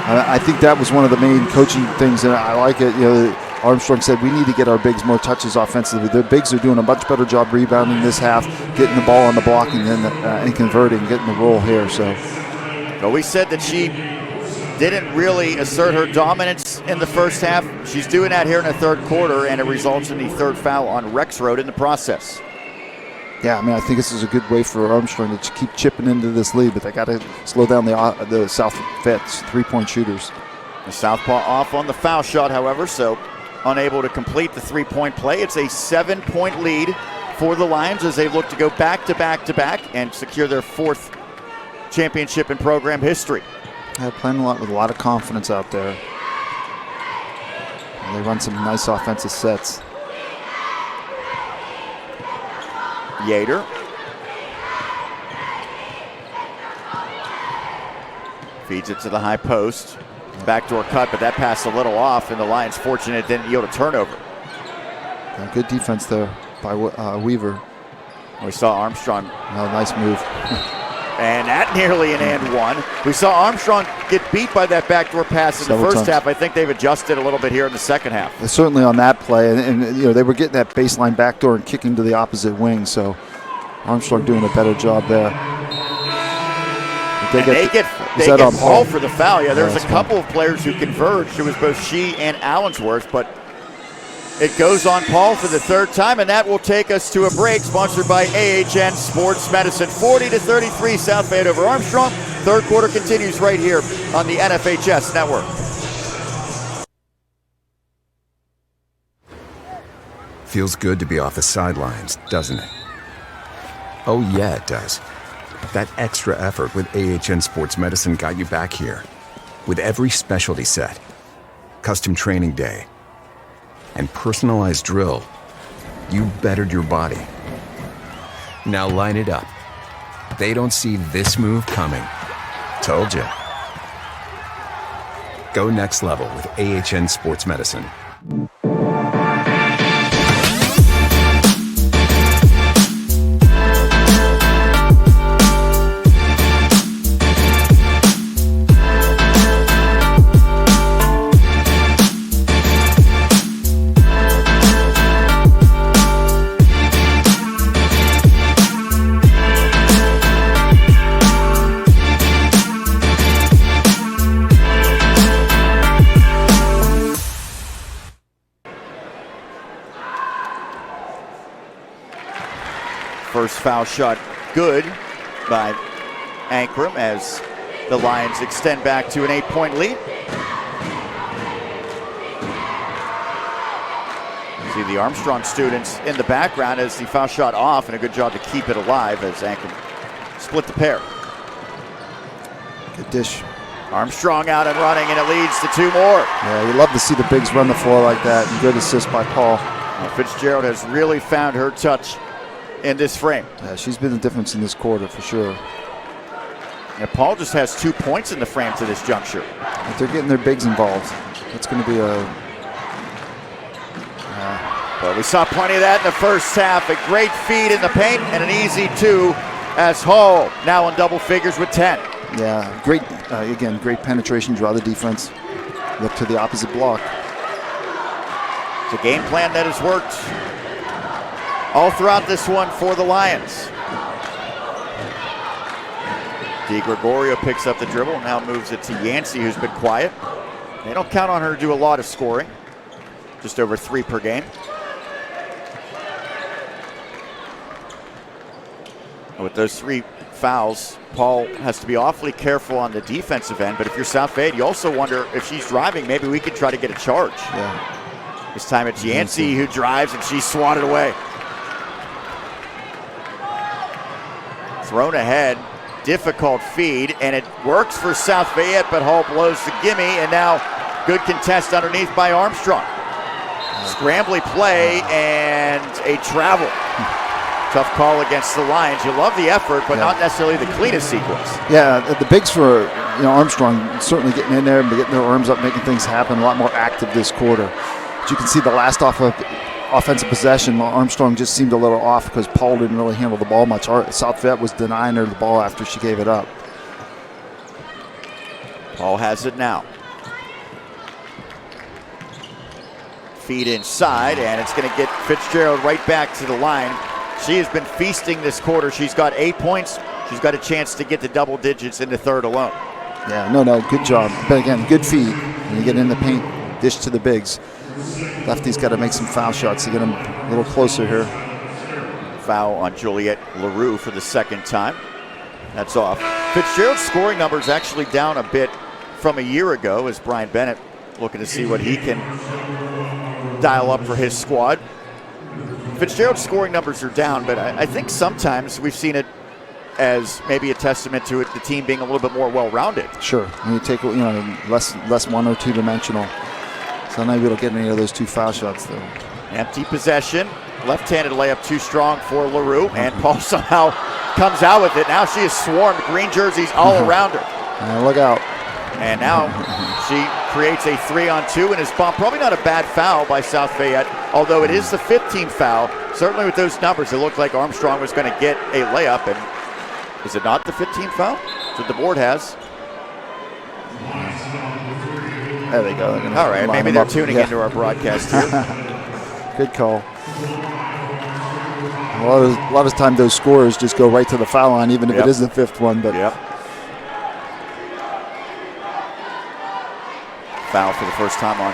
I think that was one of the main coaching things, and I like it. You know, Armstrong said we need to get our bigs more touches offensively. Their bigs are doing a much better job rebounding this half, getting the ball on the block and converting, getting the roll here. So,
well, we said that she didn't really assert her dominance in the first half. She's doing that here in the third quarter, and it results in the third foul on Rex Road in the process.
Yeah, I mean, I think this is a good way for Armstrong to keep chipping into this lead, but they got to slow down the South Fayette's 3-point shooters.
The southpaw off on the foul shot, however, so unable to complete the 3-point play. It's a 7-point lead for the Lions as they look to go back to back to back and secure their 4th championship in program history.
Yeah, playing with a lot of confidence out there. And they run some nice offensive sets.
Yater. Feeds it to the high post. Backdoor cut, but that pass a little off, and the Lions fortunate it didn't yield a turnover.
Yeah, good defense there by Weaver.
We saw Armstrong.
Nice move.
And that nearly an and one. We saw Armstrong get beat by that backdoor pass in the first half. I think they've adjusted a little bit here in the second half.
Certainly on that play, and you know they were getting that baseline backdoor and kicking to the opposite wing. So Armstrong doing a better job there.
They get Paul for the foul. Yeah, there was a couple of players who converged. It was both she and Allensworth, but it goes on Paul for the third time, and that will take us to a break, sponsored by AHN Sports Medicine. 40-33 South Fayette over Armstrong. Third quarter continues right here on the NFHS Network.
Feels good to be off the sidelines, doesn't it? Oh yeah, it does. That extra effort with AHN Sports Medicine got you back here. With every specialty set, custom training day, and personalized drill, you bettered your body. Now line it up. They don't see this move coming. Told you. Go next level with AHN Sports Medicine.
First foul shot good by Ankrum as the Lions extend back to an 8-point lead. See the Armstrong students in the background as the foul shot off, and a good job to keep it alive as Ankrum split the pair.
Good dish.
Armstrong out and running, and it leads to two more.
Yeah, you love to see the bigs run the floor like that, and good assist by Paul.
Fitzgerald has really found her touch in this frame.
Yeah, she's been the difference in this quarter for sure.
And Paul just has 2 points in the frame to this juncture.
If they're getting their bigs involved, that's going to be a...
But we saw plenty of that in the first half. A great feed in the paint and an easy 2 as Hall now in double figures with 10.
Yeah, great, again, great penetration, draw the defense, look to the opposite block.
It's a game plan that has worked all throughout this one for the Lions. DiGregorio picks up the dribble, now moves it to Yancey, who's been quiet. They don't count on her to do a lot of scoring, just over 3 per game. With those 3 fouls, Paul has to be awfully careful on the defensive end, but if you're South Fayette, you also wonder if she's driving, maybe we could try to get a charge.
Yeah.
This time it's Yancey who drives, and she's swatted away. Thrown ahead, difficult feed, and it works for South Fayette, but Hall blows the gimme, and now good contest underneath by Armstrong. Scrambly play and a travel. Tough call against the Lions. You love the effort, but not necessarily the cleanest sequence.
Yeah, the bigs for Armstrong certainly getting in there and getting their arms up, making things happen. A lot more active this quarter. But you can see the last offensive possession, Armstrong just seemed a little off because Paul didn't really handle the ball much. South Fayette was denying her the ball after she gave it up.
Paul has it now. Feed inside, and it's going to get Fitzgerald right back to the line. She has been feasting this quarter. She's got 8 points. She's got a chance to get to double digits in the third alone.
Yeah, no, good job. But again, good feed. When you get in the paint, dish to the bigs. Lefty's got to make some foul shots to get him a little closer here.
Foul on Juliette LaRue for the second time. That's off. Fitzgerald's scoring numbers actually down a bit from a year ago as Brian Bennett looking to see what he can dial up for his squad. Fitzgerald's scoring numbers are down, but I think sometimes we've seen it as maybe a testament to the team being a little bit more well-rounded.
Sure. When you take less 1 or 2 dimensional. So not able to get any of those 2 foul shots though.
Empty possession. Left-handed layup too strong for LaRue, and Paul somehow comes out with it. Now she is swarmed. Green jerseys all around her.
Look out.
And now she creates a 3-on-2 and is bumped. Probably not a bad foul by South Fayette, although it is the 15th foul. Certainly with those numbers, it looked like Armstrong was going to get a layup. And is it not the 15th foul? That's what the board has.
There they go.
All right, maybe they're tuning into our broadcast here.
Good call. A lot of time those scorers just go right to the foul line, even if it is the 5th one. But
foul for the first time on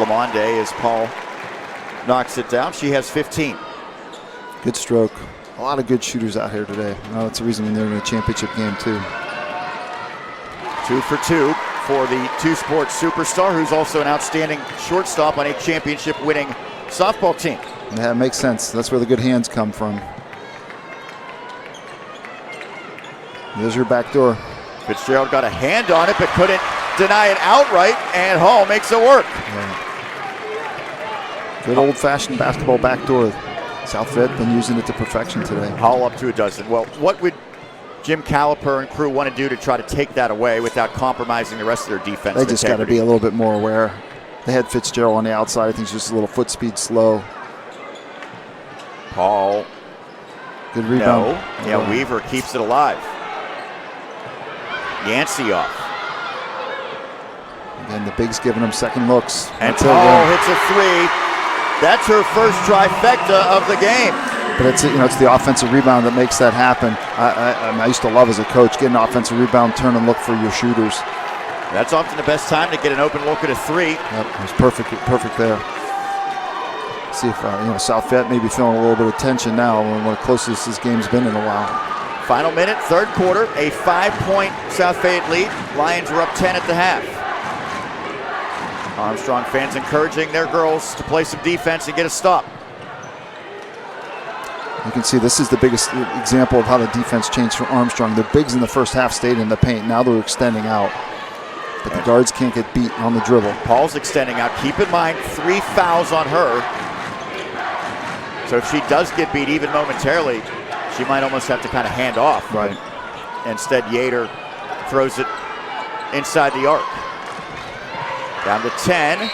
Lamonde as Paul knocks it down. She has 15.
Good stroke. A lot of good shooters out here today. That's the reason they're in a championship game too.
2 for 2 for the 2-Sports superstar, who's also an outstanding shortstop on a championship-winning softball team.
Yeah, it makes sense. That's where the good hands come from. There's your back door.
Fitzgerald got a hand on it, but couldn't deny it outright, and Hall makes it work.
Yeah. Good old-fashioned basketball backdoor. South Fayette been using it to perfection today.
Hall up to a dozen. Well, what would Jim Caliper and crew want to do to try to take that away without compromising the rest of their defense?
They just got to be a little bit more aware. They had Fitzgerald on the outside. I think he's just a little foot speed slow.
Paul.
Good rebound.
No. Yeah, Weaver keeps it alive. Yancey off.
Again, the Bigs giving him second looks.
And Paul hits a three. That's her first trifecta of the game.
But it's the offensive rebound that makes that happen. I used to love as a coach, get an offensive rebound, turn and look for your shooters.
That's often the best time to get an open look at a three.
Yep, it was perfect there. See if South Fayette may be feeling a little bit of tension now, one of the closest this game's been in a while.
Final minute, third quarter, a 5-point South Fayette lead. Lions were up 10 at the half. Armstrong fans encouraging their girls to play some defense and get a stop.
You can see this is the biggest example of how the defense changed for Armstrong. The Bigs in the first half stayed in the paint. Now they're extending out. But the guards can't get beat on the dribble.
Paul's extending out. Keep in mind, 3 fouls on her. So if she does get beat even momentarily, she might almost have to kind of hand off.
Right.
Instead, Yater throws it inside the arc. Down to 10.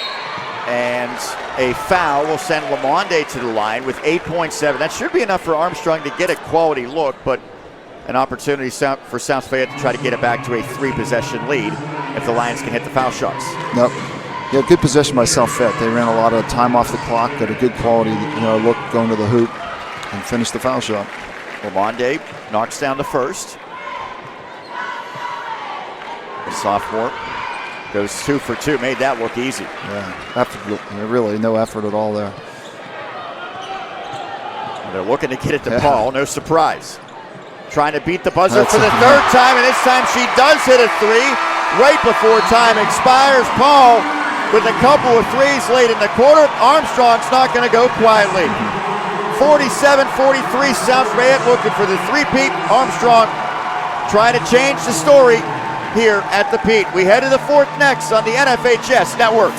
And a foul will send Lamonde to the line with 8.7. That should be enough for Armstrong to get a quality look, but an opportunity for South Fayette to try to get it back to a 3-possession lead if the Lions can hit the foul shots.
Nope. Yeah, good possession by South Fayette. They ran a lot of time off the clock, got a good quality look going to the hoop, and finished the foul shot.
Lamonde knocks down the first. The sophomore goes 2 for 2, made that look easy.
Yeah, really no effort at all there.
They're looking to get it to Paul, no surprise. Trying to beat the buzzer for the third time, and this time she does hit a three right before time expires. Paul with a couple of threes late in the quarter. Armstrong's not going to go quietly. 47-43, South Fayette looking for the three-peat. Armstrong trying to change the story here at the Pete. We head to the fourth next on the NFHS Network.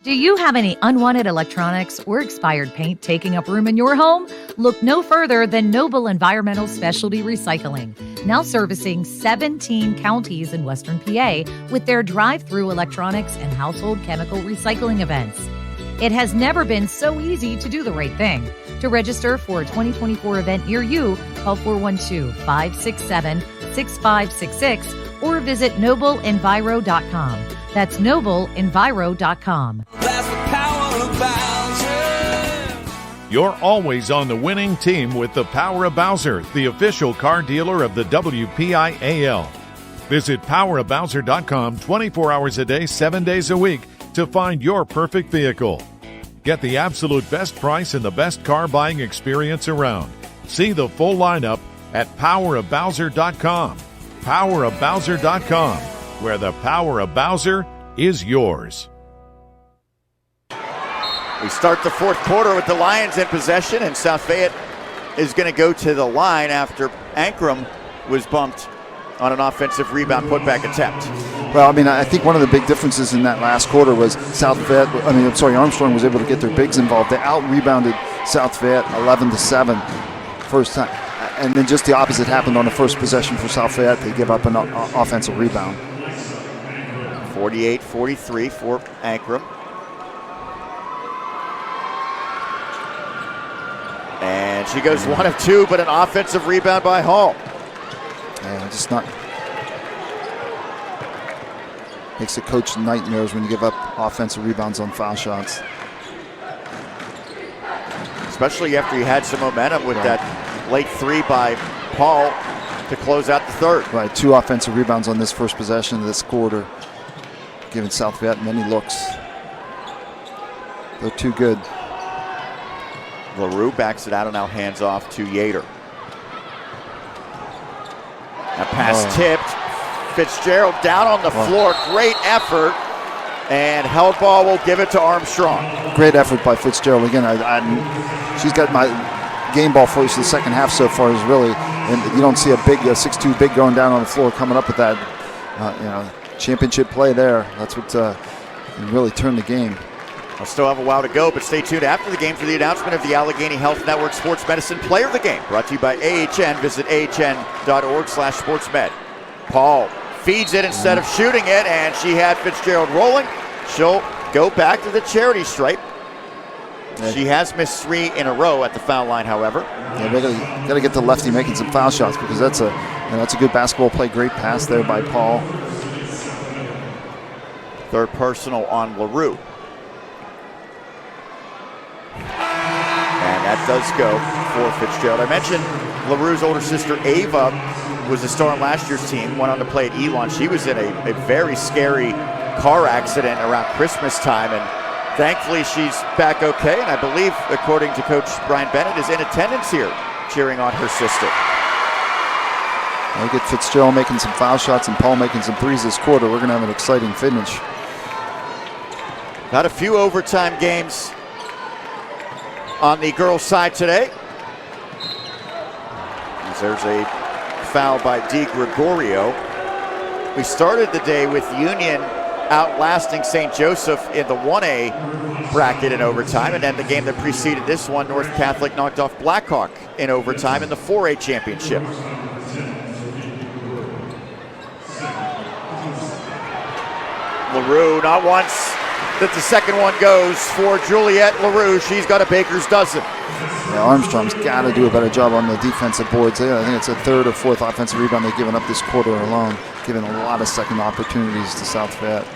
Do you have any unwanted electronics or expired paint taking up room in your home? Look no further than Noble Environmental Specialty Recycling, now servicing 17 counties in Western PA with their drive-through electronics and household chemical recycling events. It has never been so easy to do the right thing. To register for a 2024 event near you, call 412-567-6566 or visit nobleenviro.com. That's nobleenviro.com.
You're always on the winning team with the Power of Bowser, the official car dealer of the WPIAL. Visit powerofbowser.com 24 hours a day, 7 days a week to find your perfect vehicle. Get the absolute best price and the best car buying experience around. See the full lineup at powerofbowser.com. Powerofbowser.com, where the power of Bowser is yours.
We start the fourth quarter with the Lions in possession, and South Fayette is going to go to the line after Ankrum was bumped on an offensive rebound putback attempt.
Well, I mean, I think one of the big differences in that last quarter was Armstrong was able to get their bigs involved. They out-rebounded South Fayette 11-7 first time. And then just the opposite happened on the first possession for South Fayette. They give up an offensive rebound.
48-43 for Ankrum. And she goes 1 of 2, but an offensive rebound by Hall.
Yeah, just not. Makes the coach nightmares when you give up offensive rebounds on foul shots.
Especially after you had some momentum with that late three by Paul to close out the third.
Right, 2 offensive rebounds on this first possession of this quarter, giving South Fayette many looks. They're too good.
LaRue backs it out and now hands off to Yater. That pass tipped. Fitzgerald down on the floor. Great effort. And held ball will give it to Armstrong.
Great effort by Fitzgerald. Again, she's got my game ball first. The second half so far is really, and you don't see a 6'2" big going down on the floor coming up with that championship play there. That's what really turned the game.
I'll still have a while to go, but stay tuned after the game for the announcement of the Allegheny Health Network Sports Medicine Player of the Game, brought to you by AHN. Visit ahn.org/sportsmed. Paul feeds it instead of shooting it, and she had Fitzgerald rolling. She'll go back to the charity stripe. She has missed 3 in a row at the foul line, however.
Yeah, they got to get the lefty making some foul shots, because that's a good basketball play. Great pass there by Paul.
Third personal on LaRue. And that does go for Fitzgerald. I mentioned LaRue's older sister Ava was a star on last year's team, went on to play at Elon. She was in a very scary car accident around Christmas time, and thankfully she's back okay, and I believe, according to Coach Brian Bennett, is in attendance here cheering on her sister.
Look at Fitzgerald making some foul shots and Paul making some threes this quarter. We're going to have an exciting finish.
Got a few overtime games on the girls' side today. There's a foul by DiGregorio. We started the day with Union outlasting St. Joseph in the 1A bracket in overtime, and then the game that preceded this one, North Catholic knocked off Blackhawk in overtime in the 4A championship. LaRue, not once that the second one goes for Juliette LaRue. She's got a baker's dozen.
Yeah, Armstrong's got to do a better job on the defensive boards. I think it's a third or fourth offensive rebound they've given up this quarter alone, giving a lot of second opportunities to South Fayette.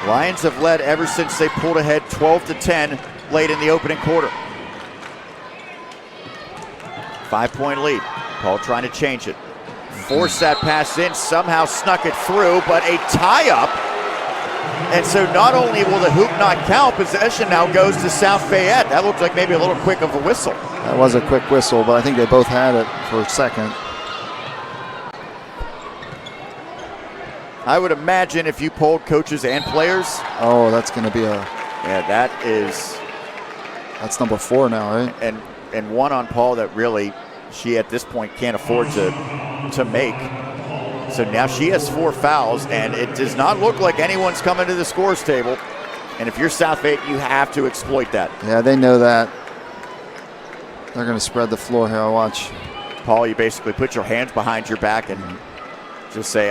Lions have led ever since they pulled ahead 12-10 late in the opening quarter. 5-point lead. Paul trying to change it. Forced that pass in, somehow snuck it through, but a tie-up. And so not only will the hoop not count, possession now goes to South Fayette. That looked like maybe a little quick of a whistle.
That was a quick whistle, but I think they both had it for a second.
I would imagine if you polled coaches and players.
Oh, that's going to be a...
Yeah,
that's number 4 now, right?
And one on Paul that really she at this point can't afford to make. So now she has 4 fouls, and it does not look like anyone's coming to the scores table. And if you're South Fayette, you have to exploit that.
Yeah, they know that. They're going to spread the floor here. Watch.
Paul, you basically put your hands behind your back and just say,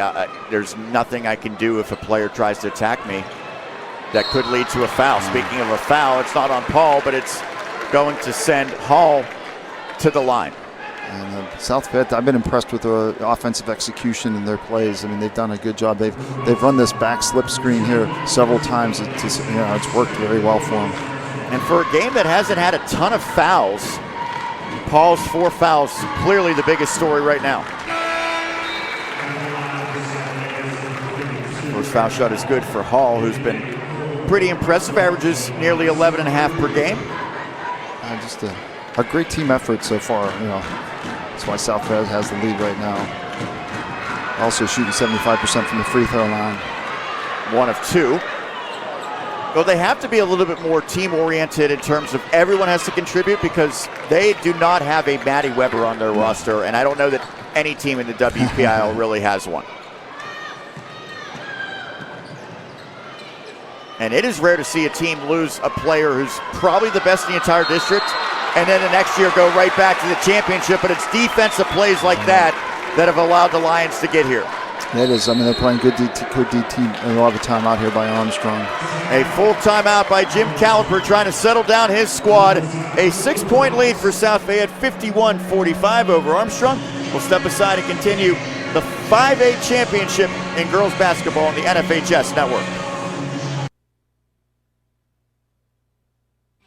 there's nothing I can do if a player tries to attack me. That could lead to a foul. Speaking of a foul, it's not on Paul, but it's going to send Hall to the line.
And South Fayette, I've been impressed with the offensive execution in their plays. I mean, they've done a good job. They've run this back slip screen here several times. It's worked very well for them.
And for a game that hasn't had a ton of fouls, Paul's 4 fouls, clearly the biggest story right now. First foul shot is good for Hall, who's been pretty impressive, averages nearly 11.5 per game.
Just a great team effort so far. That's why South Fayette has the lead right now. Also shooting 75% from the free throw line.
1 of 2. Well, they have to be a little bit more team-oriented in terms of everyone has to contribute, because they do not have a Maddie Weber on their roster, and I don't know that any team in the WPIAL really has one. And it is rare to see a team lose a player who's probably the best in the entire district, and then the next year go right back to the championship. But it's defensive plays like that that have allowed the Lions to get here.
It is. I mean, they're playing good D team a lot of the time out here by Armstrong.
A full timeout by Jim Caliper trying to settle down his squad. A 6-point lead for South Fayette, 51-45 over Armstrong. We'll step aside and continue the 5A championship in girls basketball on the NFHS network.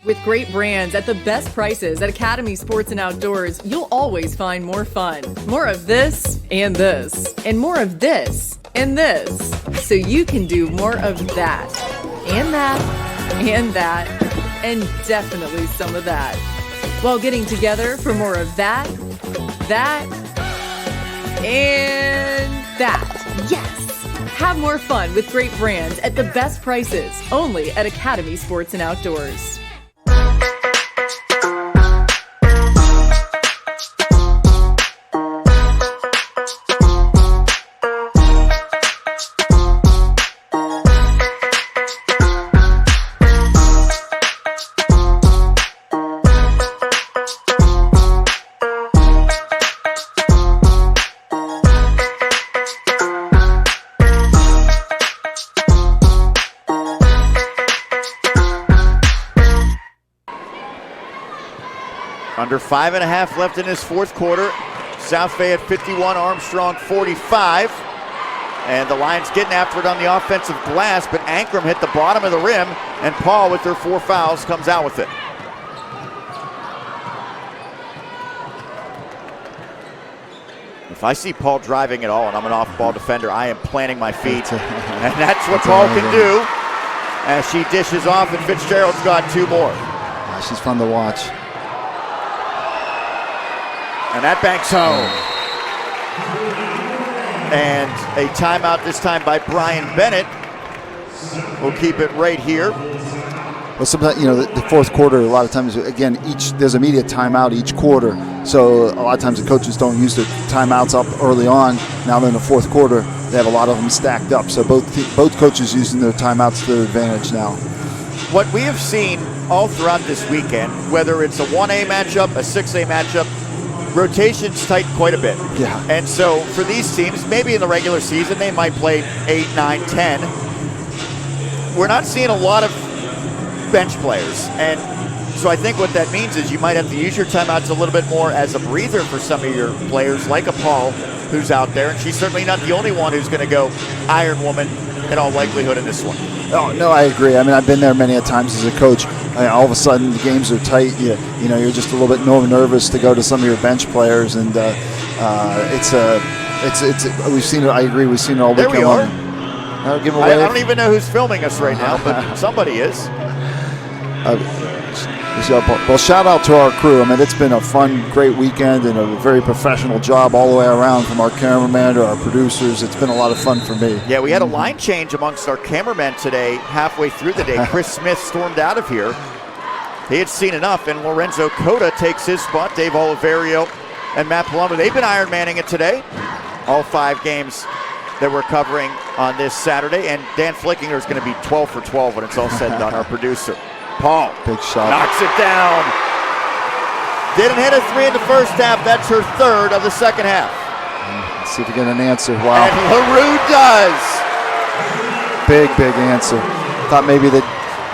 With great brands at the best prices at Academy Sports and Outdoors, you'll always find more fun. More of this and this, and more of this and this, so you can do more of that, and that, and that, and definitely some of that, while getting together for more of that, and that. Yes! Have more fun with great brands at the best prices, only at Academy Sports and Outdoors.
Under 5.5 left in this fourth quarter. South Fayette 51, Armstrong 45. And the Lions getting after it on the offensive glass, but Ankrum hit the bottom of the rim, and Paul, with their 4 fouls, comes out with it. If I see Paul driving at all and I'm an off-ball defender, I am planting my feet. And that's what Paul can do as she dishes off, and Fitzgerald's got 2 more.
Yeah, she's fun to watch.
And that banks home. And a timeout this time by Brian Bennett. We'll keep it right here.
Well, sometimes, the fourth quarter, a lot of times, again, there's immediate timeout each quarter. So a lot of times the coaches don't use their timeouts up early on. Now in the fourth quarter, they have a lot of them stacked up. So both coaches using their timeouts to their advantage now.
What we have seen all throughout this weekend, whether it's a 1A matchup, a 6A matchup, rotations tighten quite a bit.
Yeah.
And so for these teams, maybe in the regular season, they might play 8, 9, 10. We're not seeing a lot of bench players. And so I think what that means is you might have to use your timeouts a little bit more as a breather for some of your players, like a Paul, who's out there. And she's certainly not the only one who's going to go Iron Woman in all likelihood in this one.
Oh, no, I agree. I mean, I've been there many a times as a coach. All of a sudden, the games are tight. You're just a little bit more nervous to go to some of your bench players, and we've seen it. I agree. We've seen it all weekend.
There we are.
I
don't even know who's filming us right now, but somebody is.
Well, shout out to our crew. I mean, it's been a fun, great weekend and a very professional job all the way around, from our cameraman to our producers. It's been a lot of fun for me.
Yeah, we had a line change amongst our cameramen today halfway through the day. Chris Smith stormed out of here. He had seen enough, and Lorenzo Cota takes his spot. Dave Oliverio and Matt Palumbo, they've been Iron Manning it today. All 5 games that we're covering on this Saturday. And Dan Flickinger is going to be 12 for 12 when it's all said and done, our producer. Paul
big shot,
knocks it down. Didn't hit a 3 in the first half. That's her 3rd of the second half.
Let's see if we get an answer. Wow.
And LaRue does.
Big answer. Thought maybe that,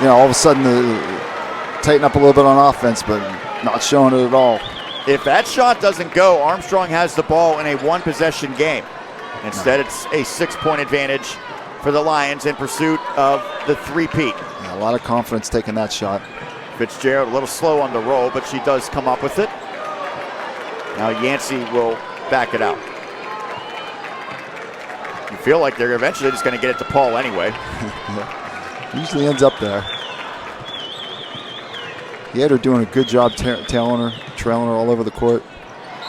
all of a sudden tighten up a little bit on offense, but not showing it at all.
If that shot doesn't go, Armstrong has the ball in a 1-possession game. Instead, it's a 6-point advantage for the Lions in pursuit of the three-peat.
Yeah, a lot of confidence taking that shot.
Fitzgerald a little slow on the roll, but she does come up with it. Now Yancey will back it out. You feel like they're eventually just going to get it to Paul anyway.
Yeah. Usually ends up there. Yeah, they're doing a good job trailing her all over the court.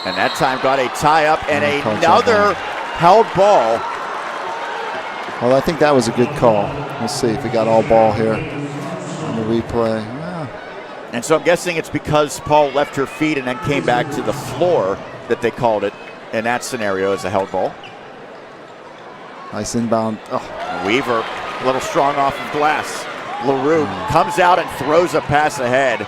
And that time got a tie-up and another held ball.
Well, I think that was a good call. Let's see if we got all ball here on the replay. Yeah.
And so I'm guessing it's because Paul left her feet and then came back to the floor that they called it in that scenario as a held ball.
Nice inbound. Oh.
Weaver, a little strong off of glass. LaRue comes out and throws a pass ahead.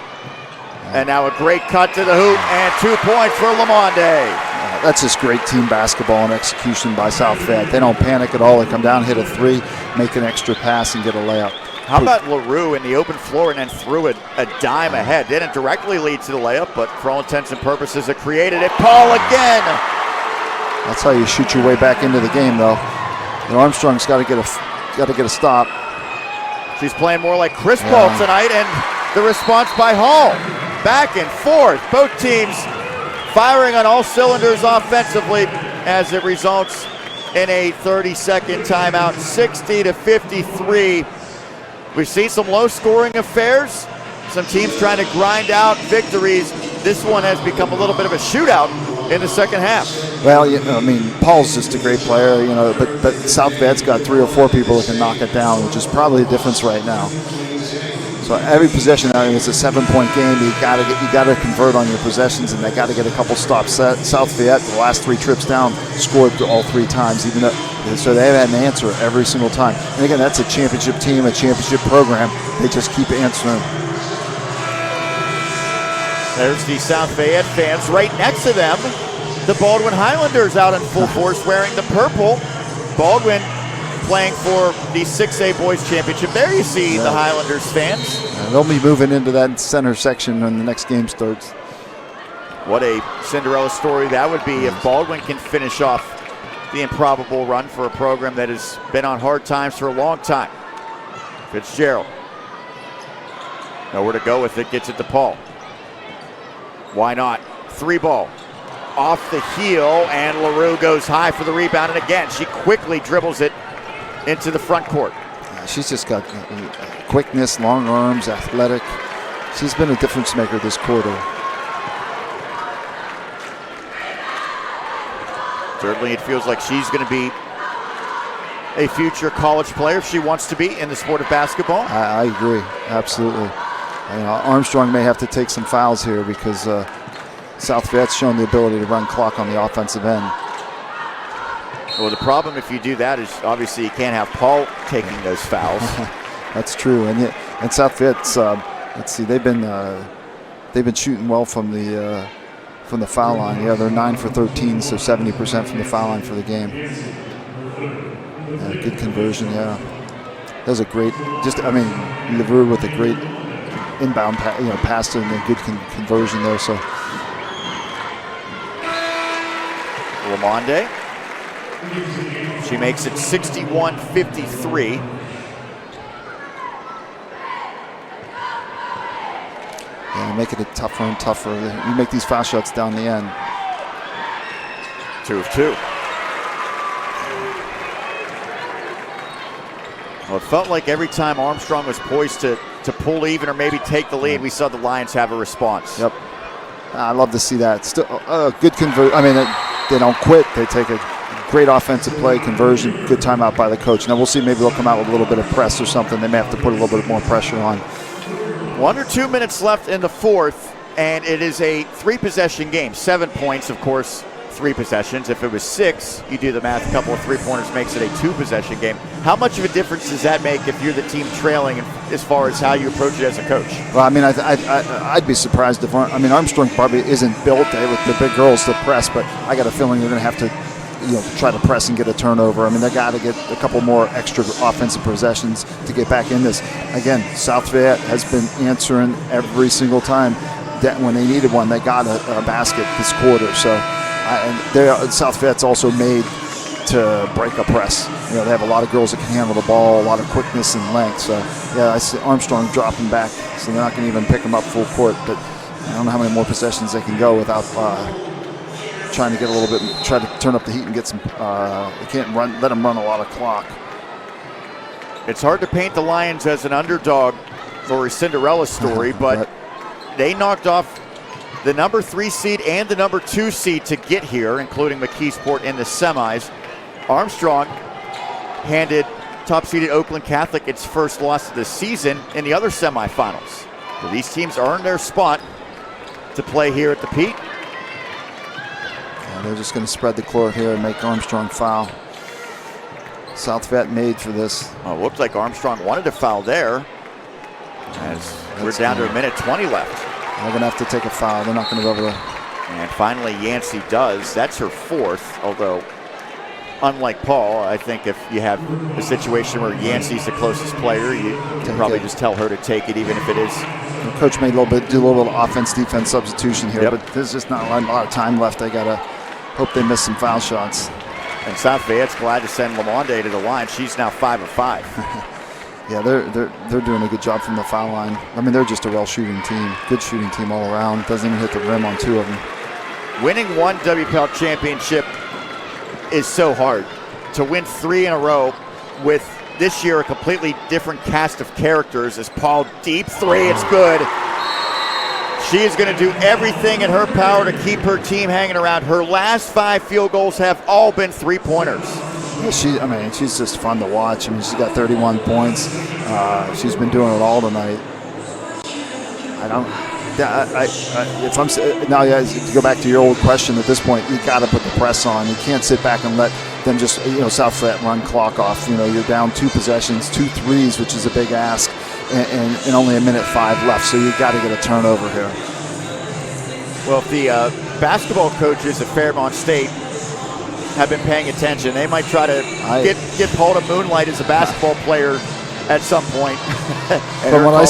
And now a great cut to the hoop and 2 points for Lamonde.
That's just great team basketball and execution by South Fayette. They don't panic at all. They come down, hit a 3, make an extra pass, and get a layup.
How about LaRue in the open floor and then threw a dime ahead? Didn't directly lead to the layup, but for all intents and purposes, it created it. Paul again.
That's how you shoot your way back into the game, though. Armstrong's got to get a stop.
She's playing more like Chris Paul tonight, and the response by Hall. Back and forth. Both teams firing on all cylinders offensively as it results in a 30-second timeout, 60-53. We've seen some low-scoring affairs, some teams trying to grind out victories. This one has become a little bit of a shootout in the second half.
Well, Paul's just a great player, but South Fayette's got 3 or 4 people that can knock it down, which is probably the difference right now. So every possession, it's a 7-point game. You got to convert on your possessions, and they got to get a couple stops. South Fayette, the last 3 trips down, scored all 3 times, so they had an answer every single time. And again, that's a championship team, a championship program. They just keep answering.
There's the South Fayette fans right next to them. The Baldwin Highlanders out in full force wearing the purple. Baldwin playing for the 6A Boys Championship. There you see the Highlanders fans.
They'll be moving into that center section when the next game starts.
What a Cinderella story that would be if Baldwin can finish off the improbable run for a program that has been on hard times for a long time. Fitzgerald. Nowhere to go with it, gets it to Paul. Why not? 3 ball. Off the heel, and LaRue goes high for the rebound, and again, she quickly dribbles it into the front court.
She's just got quickness, long arms, athletic. She's been a difference maker this quarter.
Certainly it feels like she's going to be a future college player if she wants to be in the sport of basketball.
I agree, absolutely. Armstrong may have to take some fouls here because South Fayette's shown the ability to run clock on the offensive end.
Well, the problem if you do that is obviously you can't have Paul taking those fouls.
That's true, and South Fayette's let's see, they've been shooting well from the foul line. Yeah, they're 9 for 13, so 70% from the foul line for the game. Good conversion, yeah. That was a great, LaRue with a great inbound pass and a good conversion there. So
Lamonde. She makes it 61-53.
Yeah, make it tougher and tougher. You make these foul shots down the end.
2 of 2. Well, it felt like every time Armstrong was poised to pull even or maybe take the lead, we saw the Lions have a response.
Yep. I love to see that. Still good conversion. They don't quit. They take a great offensive play, conversion, good timeout by the coach. Now we'll see, maybe they'll come out with a little bit of press or something. They may have to put a little bit more pressure on.
1 or 2 minutes left in the fourth, and it is a 3-possession game. 7 points, of course, 3 possessions. If it was 6, you do the math, a couple of 3-pointers makes it a 2-possession game. How much of a difference does that make if you're the team trailing as far as how you approach it as a coach?
Well, I'd be surprised if Armstrong probably isn't built with the big girls to press, but I got a feeling they're going to have to try to press and get a turnover. They got to get a couple more extra offensive possessions to get back in this. Again, South Fayette has been answering every single time that when they needed one, they got a basket this quarter. So, South Fayette's also made to break a press. They have a lot of girls that can handle the ball, a lot of quickness and length. So, yeah, I see Armstrong dropping back, so they're not going to even pick him up full court. But I don't know how many more possessions they can go without trying to get a little bit, try to turn up the heat and get some. They can't let them run a lot of clock.
It's hard to paint the Lions as an underdog for a Cinderella story, but they knocked off the number 3 seed and the number 2 seed to get here, including McKeesport in the semis. Armstrong handed top-seeded Oakland Catholic its first loss of the season in the other semifinals. So these teams earned their spot to play here at the Pete.
They're just going to spread the court here and make Armstrong foul. South Fayette made for this.
Well, it looked like Armstrong wanted to foul there. As we're down to 1:20 left.
They're going to have to take a foul. They're not going to be able to.
And finally, Yancey does. That's her 4th, although unlike Paul, I think if you have a situation where Yancey's the closest player, you can probably just tell her to take it, even if it is.
The coach may do a little bit of offense-defense substitution here, but there's just not a lot of time left. They got to hope they miss some foul shots.
And South Fayette's glad to send Lamonde to the line. She's now 5 of 5.
Yeah, they're doing a good job from the foul line. They're just a well-shooting team. Good shooting team all around. Doesn't even hit the rim on 2 of them.
Winning 1 WPIAL championship is so hard. To win 3 in a row with this year a completely different cast of characters as Paul deep 3, it's good. She is going to do everything in her power to keep her team hanging around. Her last 5 field goals have all been 3-pointers.
Yeah, she's just fun to watch. I mean, she's got 31 points. She's been doing it all tonight. If I'm now, guys, to go back to your old question, at this point, you got to put the press on. You can't sit back and let them just, South Fayette run clock off. You're down 2 possessions, 2 threes, which is a big ask, and only 1:05 left. So you got to get a turnover here.
Well, if the basketball coaches at Fairmont State have been paying attention, they might try to get Paul to moonlight as a basketball player at some point.
From what I've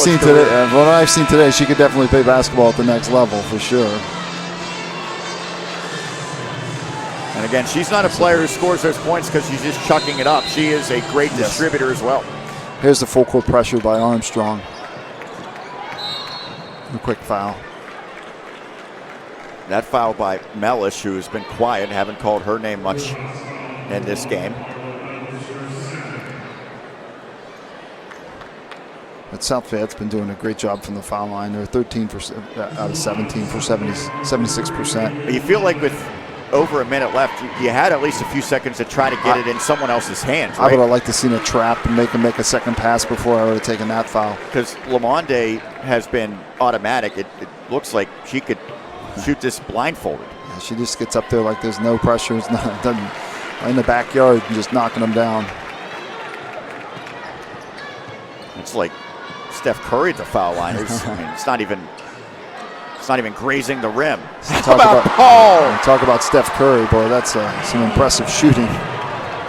seen today, she could definitely play basketball at the next level for sure.
And again, she's not a player who scores those points because she's just chucking it up. She is a great distributor as well.
Here's the full court pressure by Armstrong. A quick foul.
That foul by Mellish, who has been quiet, haven't called her name much in this game.
But South Fayette's been doing a great job from the foul line. They're 13 out of 17 for 76%.
You feel like with over a minute left, you had at least a few seconds to try to get it in someone else's hands, right?
I would have liked to seen a trap and make him make a second pass before I would have taken that foul.
Because Lamonde has been automatic. It looks like she could shoot this blindfolded.
Yeah, she just gets up there like there's no pressure. It's not in the backyard and just knocking them down.
It's like Steph Curry at the foul line. It's not even grazing the rim. How about Paul?
Talk about Steph Curry, boy. That's some impressive shooting.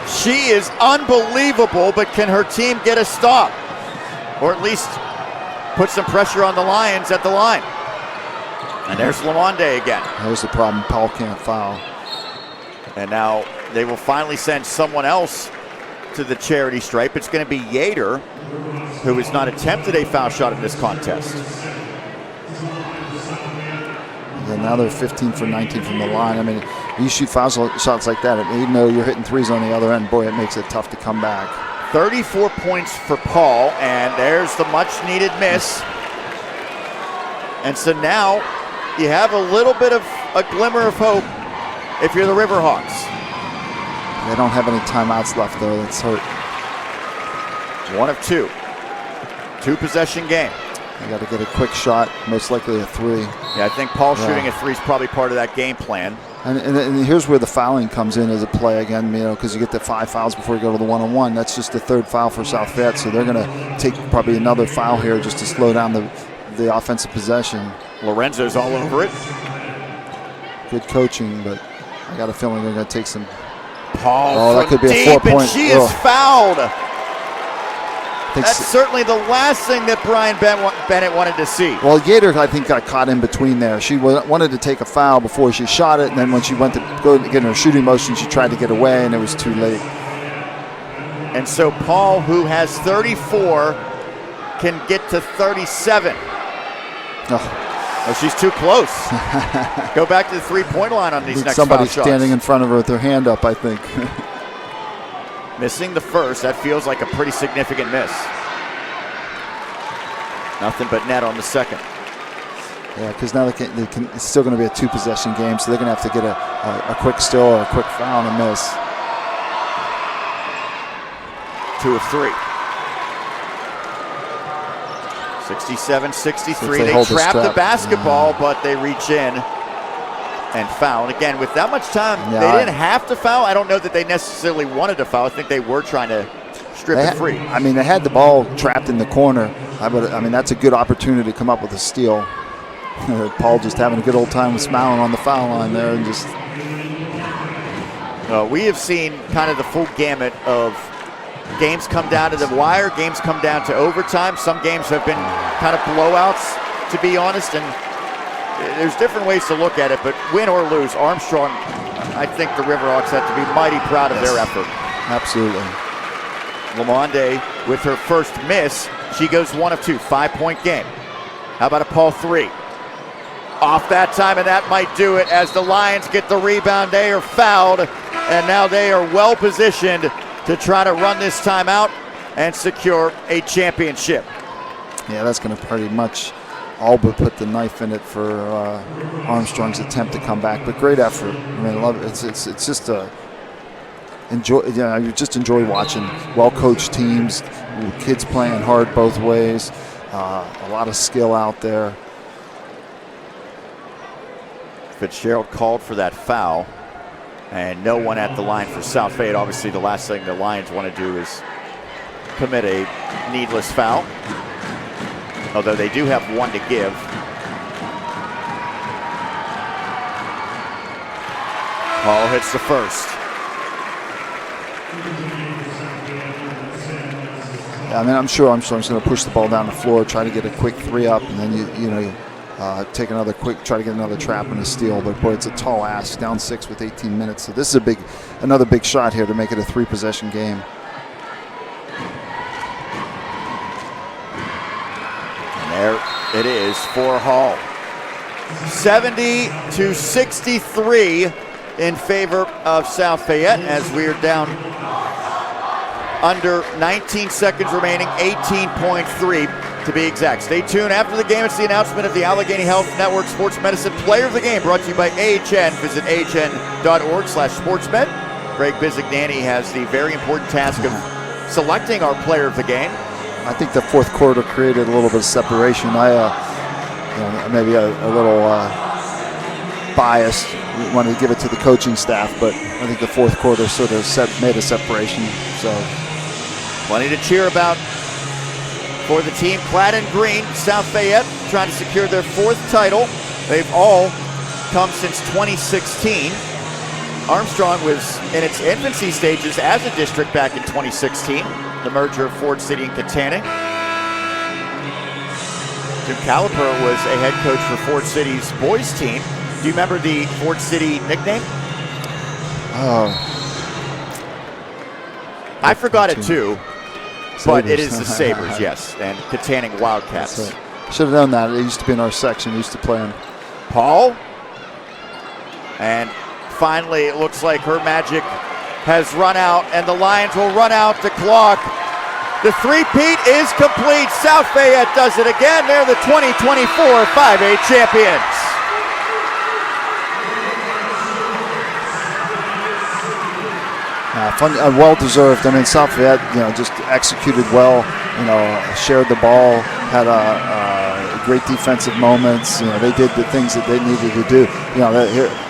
She is unbelievable, but can her team get a stop? Or at least put some pressure on the Lions at the line. And there's Lamonde again.
There's the problem. Paul can't foul.
And now they will finally send someone else to the charity stripe. It's going to be Yater, who has not attempted a foul shot in this contest.
Yeah, now they're 15 for 19 from the line. I mean, you shoot foul shots like that, even though you're hitting threes on the other end, boy, it makes it tough to come back.
34 points for Paul, and there's the much-needed miss. And so now you have a little bit of a glimmer of hope if you're the Riverhawks.
They don't have any timeouts left, though. That's hurt.
1 of 2. 2-possession game.
They got to get a quick shot, most likely a 3.
Yeah, I think Paul shooting a 3 is probably part of that game plan.
And here's where the fouling comes in as a play again, because you get the 5 fouls before you go to the one-on-one. That's just the 3rd foul for South Fayette, so they're going to take probably another foul here just to slow down the offensive possession.
Lorenzo's all over it.
Good coaching, but I got a feeling they're going to take some.
Paul
that could be
deep,
a 4-point.
And she is fouled.
That's
certainly the last thing that Brian Bennett wanted to see.
Well, Yater, I think, got caught in between there. She wanted to take a foul before she shot it, and then when she went to go get in her shooting motion, she tried to get away, and it was too late.
And so Paul, who has 34, can get to 37. Oh, she's too close. Go back to the 3-point line on these next
somebody
foul shots.
Standing in front of her with her hand up, I think.
Missing the first, that feels like a pretty significant miss. Nothing but net on the second.
Yeah, because now it's still going to be a 2-possession game, so they're going to have to get a quick steal or a quick foul and a miss.
2 of 3. 67-63.
They
trap the basketball, but they reach in and foul. And again, with that much time, they didn't have to foul. I don't know that they necessarily wanted to foul. I think they were trying to strip it free.
I mean, they had the ball trapped in the corner. I mean, that's a good opportunity to come up with a steal. Paul just having a good old time with smiling on the foul line there. And just.
We have seen kind of the full gamut of games come down to the wire, games come down to overtime. Some games have been kind of blowouts, to be honest, and there's different ways to look at it, but win or lose, Armstrong, I think the Riverhawks have to be mighty proud of their effort.
Absolutely.
Lamonde with her first miss, she goes 1 of 2, 5-point game. How about a Paul 3? Off that time, and that might do it as the Lions get the rebound. They are fouled, and now they are well positioned to try to run this timeout and secure a championship.
Yeah, that's going to pretty much all but put the knife in it for Armstrong's attempt to come back. But great effort. I mean, I love it. It's just a enjoy. You just enjoy watching well-coached teams, kids playing hard both ways. A lot of skill out there.
Fitzgerald called for that foul, and no one at the line for South Fayette. Obviously, the last thing the Lions want to do is commit a needless foul, although they do have one to give. Hall hits the first.
Yeah, I mean, I'm sure Armstrong's going to push the ball down the floor, try to get a quick 3 up, and then take another try to get another trap and a steal. But boy, it's a tall ask, down 6 with 18 minutes. So this is another big shot here to make it a 3-possession game.
And there it is for Hall. 70-63 in favor of South Fayette as we're down under 19 seconds remaining, 18.3 to be exact. Stay tuned. After the game, it's the announcement of the Allegheny Health Network Sports Medicine Player of the Game, brought to you by AHN. Visit ahn.org/sportsmed. Greg Bizignani has the very important task of selecting our player of the game.
I think the fourth quarter created a little bit of separation. Maybe a little biased. We wanted to give it to the coaching staff, but I think the fourth quarter sort of made a separation. So
plenty to cheer about for the team clad in green. South Fayette trying to secure their 4th title. They've all come since 2016. Armstrong was in its infancy stages as a district back in 2016, the merger of Ford City and Katanning. Jim Caliper was a head coach for Ford City's boys team. Do you remember the Ford City nickname? I forgot it too. But it is the Sabres, yes, and Katanning Wildcats.
Right. Should have known that. It used to be in our section. We used to play them.
Paul. And finally, it looks like her magic has run out, and the Lions will run out the clock. The three-peat is complete. South Fayette does it again. They're the 2024 5A champions.
Well-deserved. I mean, South Fayette, just executed well. Shared the ball, had great defensive moments. They did the things that they needed to do.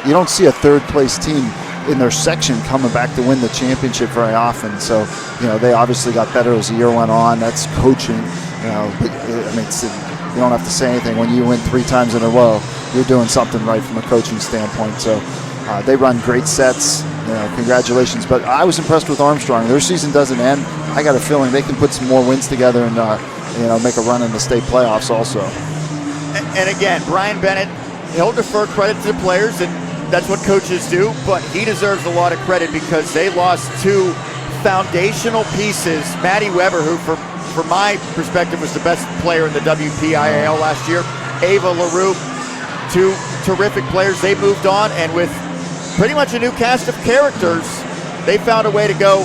You don't see a third-place team in their section coming back to win the championship very often. So, they obviously got better as the year went on. That's coaching. You don't have to say anything. When you win 3 times in a row, you're doing something right from a coaching standpoint. So, they run great sets. Congratulations. But I was impressed with Armstrong. Their season doesn't end. I got a feeling they can put some more wins together and make a run in the state playoffs also.
And again, Brian Bennett, he'll defer credit to the players, and that's what coaches do, but he deserves a lot of credit because they lost 2 foundational pieces. Maddie Weber, who from my perspective was the best player in the WPIAL last year. Ava LaRue, 2 terrific players. They moved on, and with pretty much a new cast of characters, they found a way to go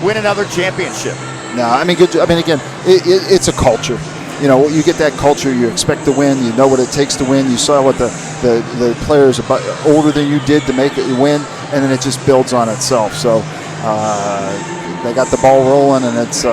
win another championship.
No, again, it's a culture. You get that culture. You expect to win. You know what it takes to win. You saw what the players older than you did to make it win, and then it just builds on itself. So they got the ball rolling, and it's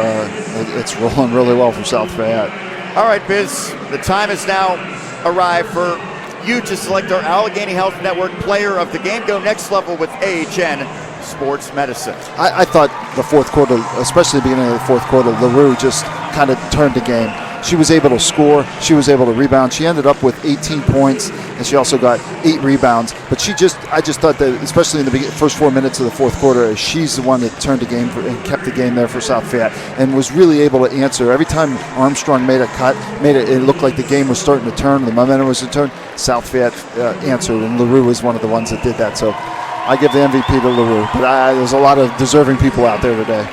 rolling really well for South Fayette.
All right, Biz, the time has now arrived for you to select our Allegheny Health Network Player of the Game. Go next level with AHN Sports Medicine.
I thought the fourth quarter, especially the beginning of the fourth quarter, LaRue just kind of turned the game. She was able to score. She was able to rebound. She ended up with 18 points, and she also got 8 rebounds. But I just thought that, especially in the first 4 minutes of the fourth quarter, she's the one that turned the game and kept the game there for South Fayette, and was really able to answer. Every time Armstrong made a cut, it looked like the game was starting to turn, the momentum was to turn. South Fayette answered, and LaRue was one of the ones that did that. So I give the MVP to LaRue. But there's a lot of deserving people out there today.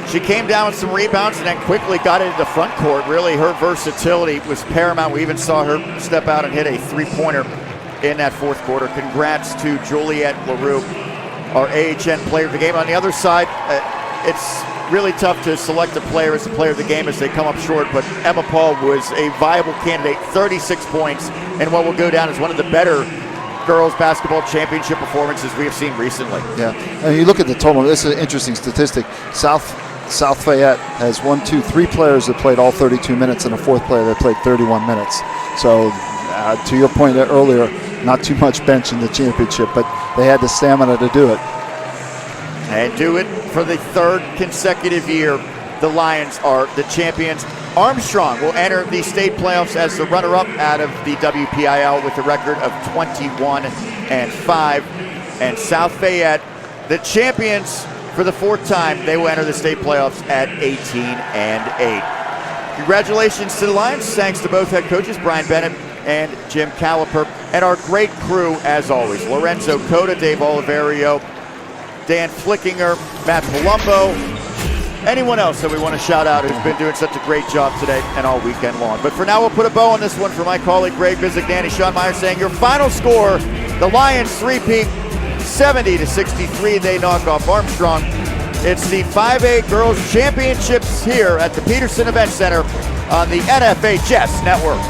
She came down with some rebounds and then quickly got into the front court. Really, her versatility was paramount. We even saw her step out and hit a 3-pointer in that fourth quarter. Congrats to Juliette LaRue, our AHN Player of the Game. On the other side, it's really tough to select a player as a player of the game as they come up short, but Emma Paul was a viable candidate, 36 points, and what will go down as one of the better girls basketball championship performances we have seen recently.
Yeah, and you look at the total, this is an interesting statistic. South Fayette has 3 players that played all 32 minutes and a fourth player that played 31 minutes. So to your point earlier, not too much bench in the championship, but they had the stamina to do it.
And do it for the third consecutive year. The Lions are the champions. Armstrong will enter the state playoffs as the runner-up out of the WPIAL with a record of 21-5. And South Fayette, the champions for the fourth time, they will enter the state playoffs at 18-8. Congratulations to the Lions. Thanks to both head coaches, Brian Bennett and Jim Caliper, and our great crew as always. Lorenzo Cota, Dave Oliverio, Dan Flickinger, Matt Palumbo, anyone else that we want to shout out who's been doing such a great job today and all weekend long. But for now, we'll put a bow on this one for my colleague Greg Bizignani. Sean Meyer saying your final score, the Lions three-peat, 70-63. They knock off Armstrong. It's the 5A Girls Championships here at the Peterson Event Center on the NFHS Network.